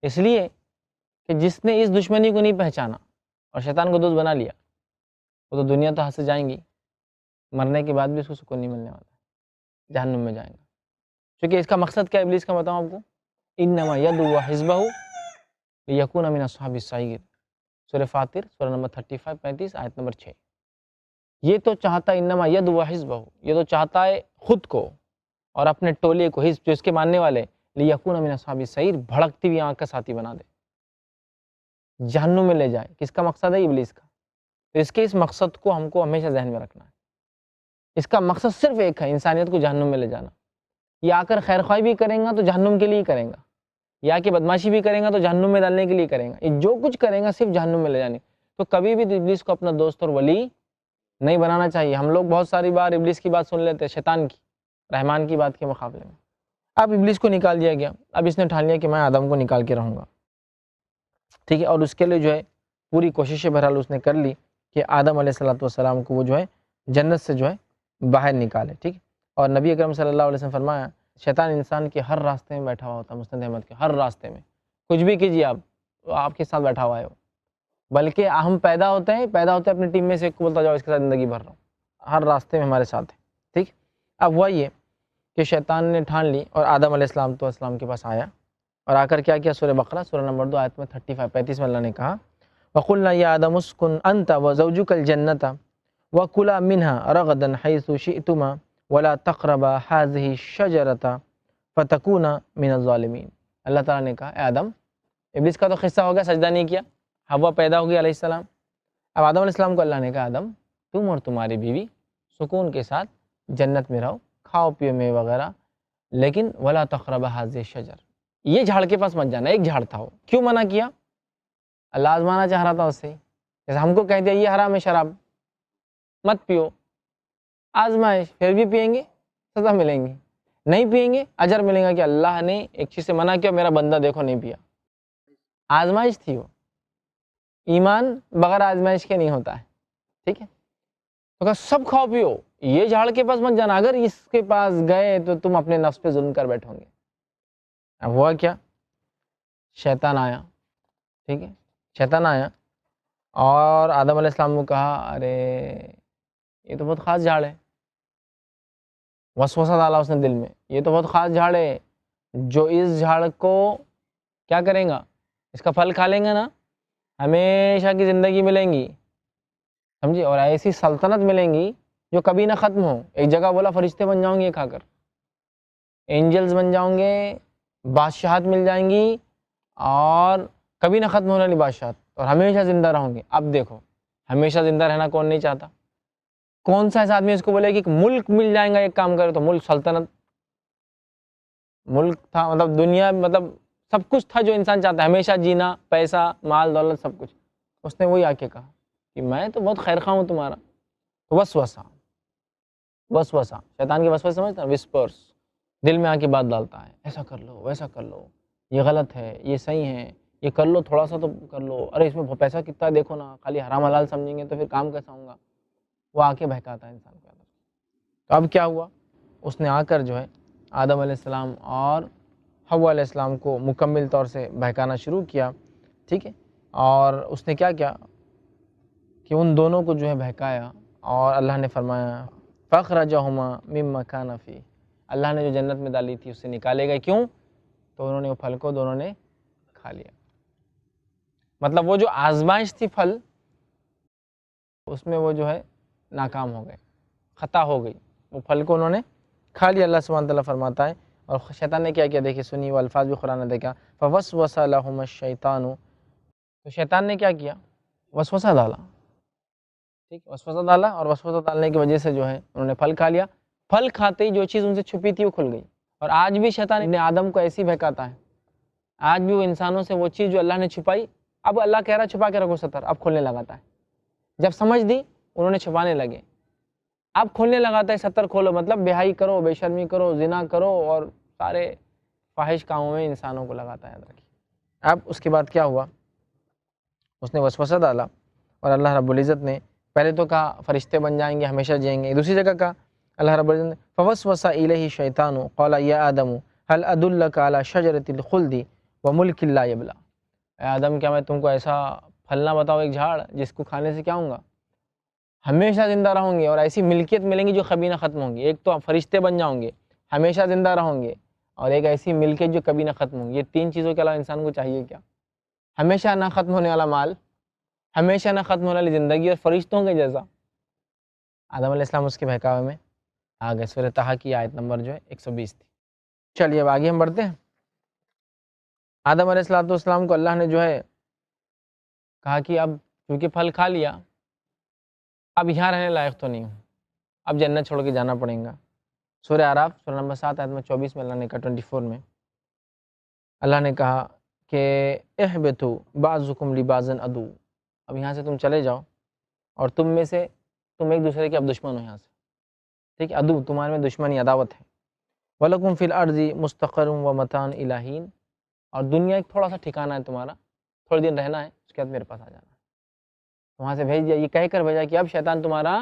اس لیے کہ جس نے اس دشمنی کو نہیں پہچانا اور شیطان کو دوست بنا لیا، وہ تو دنیا تو ہاتھ سے جائیں گی، مرنے کے بعد بھی اس کو سکون نہیں ملنے والا، جہنم میں جائیں گا. کیونکہ اس کا مقصد کیا ابلیس کا بتاؤں آپ کو؟ انما یدعو حزبہ لیکون من اصحاب السعیر، سورہ فاطر سورہ نمبر 35 آیت نمبر 6. یہ تو چاہتا ہے، انما یدعو حزبہ، یہ تو چاہتا ہے خود کو اور اپنے ٹولے کو، حزب جو اس کے ماننے والے، لیکون من اصحاب السعیر، بھڑکتی ہوئی آنکھ کا ساتھی بنا دے، جہنم میں لے جائے. کس کا مقصد ہے؟ ابلیس کا. تو اس کے اس مقصد کو ہم کو ہمیشہ ذہن میں رکھنا ہے. اس کا مقصد صرف ایک ہے، انسانیت کو جہنم میں لے جانا. یہ آ کر خیر خواہی بھی کریں گا تو جہنم کے لیے کریں گا، یا کہ بدماشی بھی کریں گا تو جہنم میں ڈالنے کے لیے کریں گا. یہ جو کچھ کریں گا صرف جہنم میں لے جانے. تو کبھی بھی ابلیس کو اپنا دوست اور ولی نہیں بنانا چاہیے. ہم لوگ بہت ساری بار ابلیس کی بات سن لیتے ہیں، شیطان کی، رحمان کی بات کے مقابلے میں. اب ابلیس کو نکال دیا گیا. اب اس نے ٹھان لیا کہ میں آدم کو نکال کے رہوں گا. ٹھیک ہے. اور اس کے لیے جو ہے پوری کوششیں بہرحال اس نے کر لی کہ آدم علیہ السلام کو وہ جو ہے جنت سے جو ہے باہر نکالے. ٹھیک ہے. اور نبی اکرم صلی اللہ علیہ وسلم فرمایا، شیطان انسان کے ہر راستے میں بیٹھا ہوا ہوتا ہے. مسند احمد کے ہر راستے میں، کچھ بھی کیجیے آپ کے ساتھ بیٹھا ہوا ہے وہ. بلکہ ہم پیدا ہوتے ہیں اپنی ٹیم میں سے ایک کو بولتا جاؤ اس کے ساتھ زندگی بھر رہا ہوں، ہر راستے میں ہمارے ساتھ ہے. ٹھیک. اب وہ یہ کہ شیطان نے ٹھان لی اور آدم علیہ السلام کے پاس آیا، اور آ کر کیا کیا؟ سورہ بقرہ سورہ نمبر 2 آیت میں 35 میں اللہ نے کہا، وَقُلْنَا يَا آدَمُ اسْكُنْ أَنْتَ وَزَوْجُكَ الْجَنَّةَ وَكُلَا مِنْهَا رَغَدًا حَيْثُ شِئْتُمَا وَلَا تَقْرَبَا هَٰذِهِ الشَّجَرَةَ فَتَكُونَا مِنَ الظَّالِمِينَ. اللہ تعالیٰ نے کہا، اے آدم، ابلیس کا تو قصہ ہو گیا، سجدہ نہیں کیا، حوا پیدا ہوگی علیہ السلام. اب آدم علیہ السلام کو اللہ نے کہا، آدم تم اور تمہاری بیوی سکون کے ساتھ جنت میں رہو، کھاؤ پیو میوے وغیرہ، لیکن وَلَا تَقْرَبَا هَٰذِهِ الشَّجَرَةَ، یہ جھاڑ کے پاس مت جانا. ایک جھاڑ تھا، وہ کیوں منع کیا؟ اللہ آزمانا چاہ رہا تھا اس سے. جیسے ہم کو کہہ دیا یہ حرام ہے شراب، مت پیو، آزمائش، پھر بھی پیئیں گے سزا ملیں گی، نہیں پیئیں گے اجر ملے گا کہ اللہ نے ایک چیز سے منع کیا، میرا بندہ دیکھو نہیں پیا. آزمائش تھی وہ. ایمان بغیر آزمائش کے نہیں ہوتا ہے. ٹھیک ہے. تو کہا سب کھاؤ پیو، یہ جھاڑ کے پاس مت جانا، اگر اس کے پاس گئے تو تم اپنے نفس پہ ظلم کر بیٹھو گے. اب ہوا کیا؟ شیطان آیا. ٹھیک ہے. شیطان آیا اور آدم علیہ السلام کو کہا، ارے یہ تو بہت خاص جھاڑ ہے. وسوسہ ڈالا اس نے دل میں، یہ تو بہت خاص جھاڑ ہے، جو اس جھاڑ کو کیا کریں گا، اس کا پھل کھا لیں گے نا، ہمیشہ کی زندگی ملیں گی، سمجھے، اور ایسی سلطنت ملیں گی جو کبھی نہ ختم ہو. ایک جگہ بولا فرشتے بن جاؤں گے یہ کھا کر، اینجلز بن جاؤں گے، بادشاہت مل جائیں گی، اور کبھی نہ ختم ہونے والی بادشاہت، اور ہمیشہ زندہ رہوں گے. اب دیکھو، ہمیشہ زندہ رہنا کون نہیں چاہتا؟ کون سا ایسا آدمی اس کو بولے کہ ملک مل جائیں گا ایک کام کرے تو؟ ملک، سلطنت، ملک تھا، مطلب دنیا، مطلب سب کچھ تھا جو انسان چاہتا ہے، ہمیشہ جینا، پیسہ، مال دولت، سب کچھ. اس نے وہی آ کے کہا کہ میں تو بہت خیر خواہ ہوں تمہارا. وسوسہ، شیطان کے وسوسے سمجھتا ہے، وسپرس، دل میں آ کے بات ڈالتا ہے، ایسا کر لو، ویسا کر لو، یہ غلط ہے، یہ صحیح ہے، یہ کر لو، تھوڑا سا تو کر لو، ارے اس میں پیسہ کتنا ہے دیکھو نا، خالی حرام حلال سمجھیں گے تو پھر کام کیسا ہوگا. وہ آ کے بہکاتا ہے انسان کو. تو اب کیا ہوا؟ اس نے آ کر جو ہے آدم علیہ السلام اور حوا علیہ السلام کو مکمل طور سے بہکانا شروع کیا. ٹھیک ہے. اور اس نے کیا کیا کہ ان دونوں کو جو ہے بہکایا، اور اللہ نے فرمایا فَأَخْرَجَهُمَا مِمَّا كَانَ فِيهِ، اللہ نے جو جنت میں ڈالی تھی اس سے نکالے گئے. کیوں؟ تو انہوں نے وہ پھل کو دونوں نے کھا لیا. مطلب وہ جو آزمائش تھی پھل، اس میں وہ جو ہے ناکام ہو گئے، خطا ہو گئی، وہ پھل کو انہوں نے کھا لیا. اللہ سبحانہ تعالیٰ فرماتا ہے، اور شیطان نے کیا کیا دیکھیں، سنی وہ الفاظ بھی قرآن نے دیکھا، فَوَسْوَسَ لَهُمَ الشَّيْطَانُ، تو شیطان نے کیا کیا؟ وسوسہ ڈالا. ٹھیک، وسوسہ ڈالا، اور وسوسہ ڈالنے کی وجہ سے جو ہے انہوں نے پھل کھا لیا. پھل کھاتے ہی جو چیز ان سے چھپی تھی وہ کھل گئی. اور آج بھی شیطان ابن آدم کو ایسی بہکاتا ہے، آج بھی وہ انسانوں سے وہ چیز جو اللہ نے چھپائی، اب اللہ کہہ رہا چھپا کے رکھو ستر، اب کھولنے لگاتا ہے. جب سمجھ دی انہوں نے چھپانے لگے، اب کھولنے لگاتا ہے ستر کھولو، مطلب بے کرو، بے شرمی کرو، زنا کرو اور سارے فاحش کاموں میں انسانوں کو لگاتا ہے. یاد رکھیے. اب اس کے بعد کیا ہوا، اس نے وسوسہ ڈالا اور اللہ رب العزت نے پہلے تو کہا فرشتے بن جائیں گے، ہمیشہ جئیں گے. دوسری جگہ کہا اللہ رب العزت نے فوسوس الیہ الشیطان قال یا آدم هل ادلک علی شجرۃ الخلد وملک لا یبلی. اے آدم کیا میں تم کو ایسا پھل نہ بتاؤ، ایک جھاڑ جس کو کھانے سے کیا ہوں گا، ہمیشہ زندہ رہوں گے اور ایسی ملکیت ملیں گی جو کبھی نہ ختم ہوں گی. ایک تو فرشتے بن جاؤں گے، ہمیشہ زندہ رہوں گے، اور ایک ایسی ملکیت جو کبھی نہ ختم ہوں گی. یہ تین چیزوں کے علاوہ انسان کو چاہیے کیا؟ ہمیشہ نہ ختم ہونے والا مال، ہمیشہ نہ ختم ہونے والی زندگی اور فرشتوں کے جیسا. آدم علیہ السلام اس کے بہکاوے میں آ گئے. سورہ طٰہٰ کی آیت نمبر جو ہے 120 تھی. چلیے اب آگے ہم بڑھتے ہیں. آدم علیہ السلام کو اللہ نے جو ہے کہا کہ اب کیونکہ پھل کھا لیا، اب یہاں رہنے لائق تو نہیں ہوں، اب جنت چھوڑ کے جانا پڑے گا. سورہ اعراف سورہ نمبر 7 آیت نمبر 24 میں اللہ نے کہا 24 میں اللہ نے کہا کہ اہبطوا بعضکم لبعض عدو، اب یہاں سے تم چلے جاؤ اور تم میں سے تم ایک دوسرے کے اب دشمن ہو. یہاں سے ٹھیک ہے، عدو تمہارے میں دشمنی عداوت ہے. وَلَكُمْ فِي الْأَرْضِ مُسْتَقَرٌ وَمَتَاعٌ إِلَىٰ حِينٍ، اور دنیا ایک تھوڑا سا ٹھکانہ ہے تمہارا، تھوڑے دن رہنا ہے، اس کے بعد میرے پاس آ جانا ہے. وہاں سے بھیج دیا، یہ کہہ کر بھیجا کہ اب شیطان تمہارا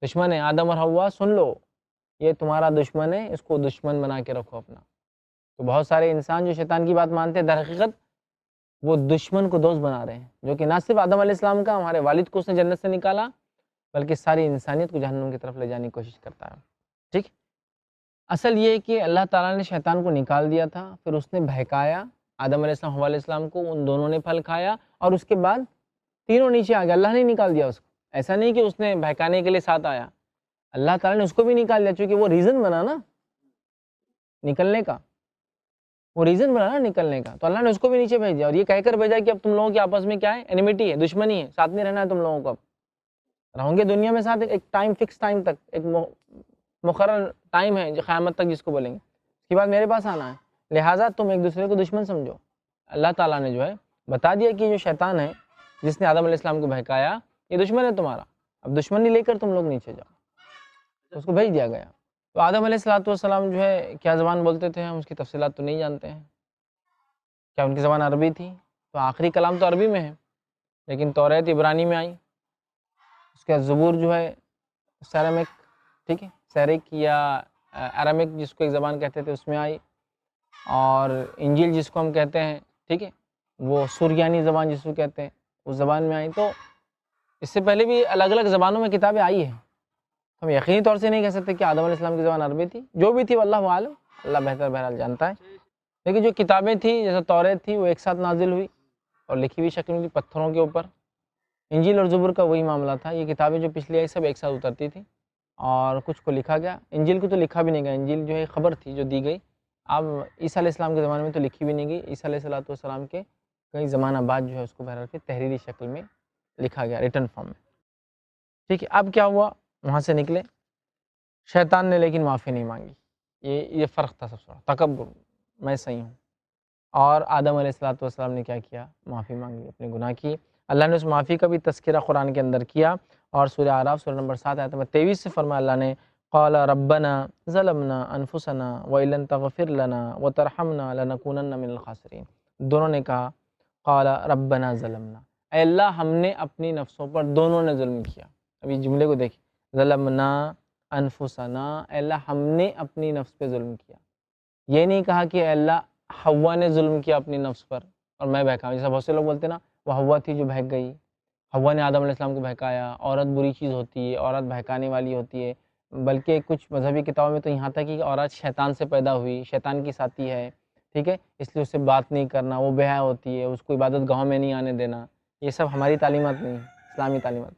دشمن ہے. آدم اور حوا سن لو، یہ تمہارا دشمن ہے، اس کو دشمن بنا کے رکھو اپنا. تو بہت سارے انسان جو شیطان کی بات مانتے ہیں، در حقیقت وہ دشمن کو دوست بنا رہے ہیں، جو کہ نہ صرف آدم علیہ السلام کا، ہمارے والد کو اس نے جنت سے نکالا، بلکہ ساری انسانیت کو جہنم کی طرف لے جانے کی کوشش کرتا ہے. ٹھیک، اصل یہ ہے کہ اللہ تعالیٰ نے شیطان کو نکال دیا تھا، پھر اس نے بہکایا آدم علیہ السلام حوا علیہ السلام کو، ان دونوں نے پھل کھایا اور اس کے بعد تینوں نیچے آ گئے. اللہ نے نکال دیا اس کو، ایسا نہیں کہ اس نے بہکانے کے لیے ساتھ آیا، اللہ تعالیٰ نے اس کو بھی نکال دیا، چونکہ وہ ریزن بنا نا نکلنے کا، وہ ریزن بنا نا نکلنے کا، تو اللہ نے اس کو بھی نیچے بھیج دیا اور یہ کہہ کر بھیجا کہ اب تم لوگوں کے آپس میں کیا ہے، اینیمیٹی ہے، دشمنی ہے، ساتھ نہیں رہنا ہے تم لوگوں کو. اب رہوں گے دنیا میں ساتھ ایک ٹائم، فکس ٹائم تک، ایک مقرر ٹائم ہے جو قیامت تک جس کو بولیں گے، اس کے بعد میرے پاس آنا ہے، لہٰذا تم ایک دوسرے کو دشمن سمجھو. اللہ تعالیٰ نے جو ہے بتا دیا کہ جو شیطان ہے جس نے آدم علیہ السلام کو بہکایا، یہ دشمن ہے تمہارا، اب دشمنی لے کر تم لوگ نیچے جاؤ. تو اس کو بھیج دیا گیا. تو آدم علیہ السلام جو ہے کیا زبان بولتے تھے، ہم اس کی تفصیلات تو نہیں جانتے ہیں. کیا ان کی زبان عربی تھی؟ تو آخری کلام تو عربی میں ہے، لیکن توریت عبرانی میں آئی. اس کا زبور جو ہے سیرامک، ٹھیک ہے، سیرک یا ارامک جس کو ایک زبان کہتے تھے، اس میں آئی. اور انجیل جس کو ہم کہتے ہیں، ٹھیک ہے، وہ سریانی زبان جس کو کہتے ہیں، اس زبان میں آئی. تو اس سے پہلے بھی الگ الگ زبانوں میں کتابیں آئی ہیں. ہم یقینی طور سے نہیں کہہ سکتے کہ آدم علیہ السلام کی زبان عربی تھی، جو بھی تھی واللہ عالم، اللہ بہتر بہرحال جانتا ہے. لیکن جو کتابیں تھیں جیسے توریت تھی، وہ ایک ساتھ نازل ہوئی اور لکھی ہوئی شکل میں تھی پتھروں کے اوپر. انجیل اور زبور کا وہی معاملہ تھا، یہ کتابیں جو پچھلی آئی سب ایک ساتھ اترتی تھیں اور کچھ کو لکھا گیا. انجیل کو تو لکھا بھی نہیں گیا، انجیل جو ہے خبر تھی جو دی گئی. اب عیسیٰ علیہ السلام کے زمانے میں تو لکھی بھی نہیں گئی، عیسیٰ علیہ السلام کے کئی زمانہ بعد جو ہے اس کو بہرحال تحریری شکل میں لکھا گیا، ریٹن فارم میں. ٹھیک ہے، اب کیا ہوا، وہاں سے نکلے شیطان نے، لیکن معافی نہیں مانگی. یہ فرق تھا سب سے بڑا، تکبر، میں صحیح ہوں. اور آدم علیہ السلام نے کیا کیا، معافی مانگی، اپنے گناہ کی. اللہ نے اس معافی کا بھی تذکرہ قرآن کے اندر کیا، اور سورہ اعراف سورہ نمبر 7 آیت نمبر 23 سے فرمایا اللہ نے قال ربنا ظلمنا انفسنا وان لم تغفر لنا وترحمنا لنکونن من الخاسرین. دونوں نے کہا قال ربنا ظلمنا، اے اللہ ہم نے اپنی نفسوں پر، دونوں نے ظلم کیا. ابھی جملے کو دیکھیں، ظلمنا انفسنا، اے اللہ ہم نے اپنی نفس پہ ظلم کیا. یہ نہیں کہا کہ اے اللہ حوا نے ظلم کیا اپنی نفس پر اور میں بہکا. جیسا بہت سے لوگ بولتے ہیں نا، وہ حوا تھی جو بہک گئی، حوا نے آدم علیہ السلام کو بہکایا. عورت بری چیز ہوتی ہے، عورت بہکانے والی ہوتی ہے، بلکہ کچھ مذہبی کتابوں میں تو یہاں تک کہ عورت شیطان سے پیدا ہوئی، شیطان کی ساتھی ہے، ٹھیک ہے، اس لیے اس سے بات نہیں کرنا، وہ بے حیا ہوتی ہے، اس کو عبادت گاہوں میں نہیں آنے دینا. یہ سب ہماری تعلیمات نہیں ہیں، اسلامی تعلیمات.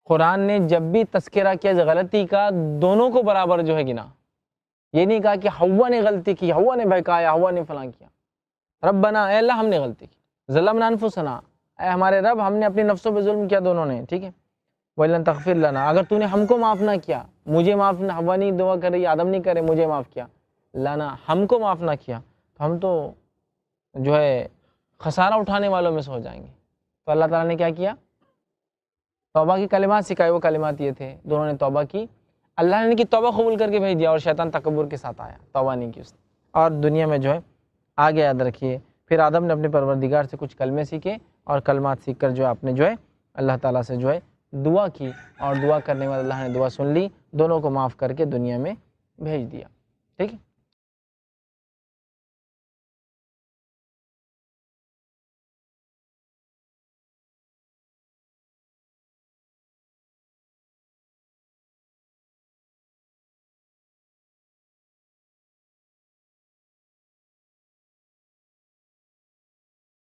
قرآن نے جب بھی تذکرہ کیا غلطی کا، دونوں کو برابر جو ہے گنا. یہ نہیں کہا کہ حوا نے غلطی کی، حوا نے بہکایا، حوا نے فلاں کیا. ربنا، اے اللہ ہم نے غلطی کی، ظلمنا انفسنا، اے ہمارے رب ہم نے اپنی نفسوں پہ ظلم کیا دونوں نے، ٹھیک ہے. وَإِلَّن تَغْفِرْ لَنَا، اگر تو نے ہم کو معاف نہ کیا، مجھے معاف نہ، حوا نہیں دعا کر رہی، آدم نہیں کرے، مجھے معاف کیا، لانا ہم کو معاف نہ کیا، تو ہم تو جو ہے خسارہ اٹھانے والوں میں سے ہو جائیں گے. تو اللہ تعالیٰ نے کیا کیا؟ توبہ کی کلمات سکھائے. وہ کلمات یہ تھے، دونوں نے توبہ کی. اللہ نے ان کی توبہ قبول کر کے بھیج دیا، اور شیطان تکبر کے ساتھ آیا، توبہ نہیں کی اس نے، اور دنیا میں جو ہے آگے. یاد رکھیے پھر آدم نے اپنے پروردگار سے کچھ کلمے سیکھے، اور کلمات سیکھ کر جو ہے آپ نے جو ہے اللہ تعالیٰ سے جو ہے دعا کی، اور دعا کرنے کے بعد اللہ نے دعا سن لی، دونوں کو معاف کر کے دنیا میں بھیج دیا. ٹھیک ہے.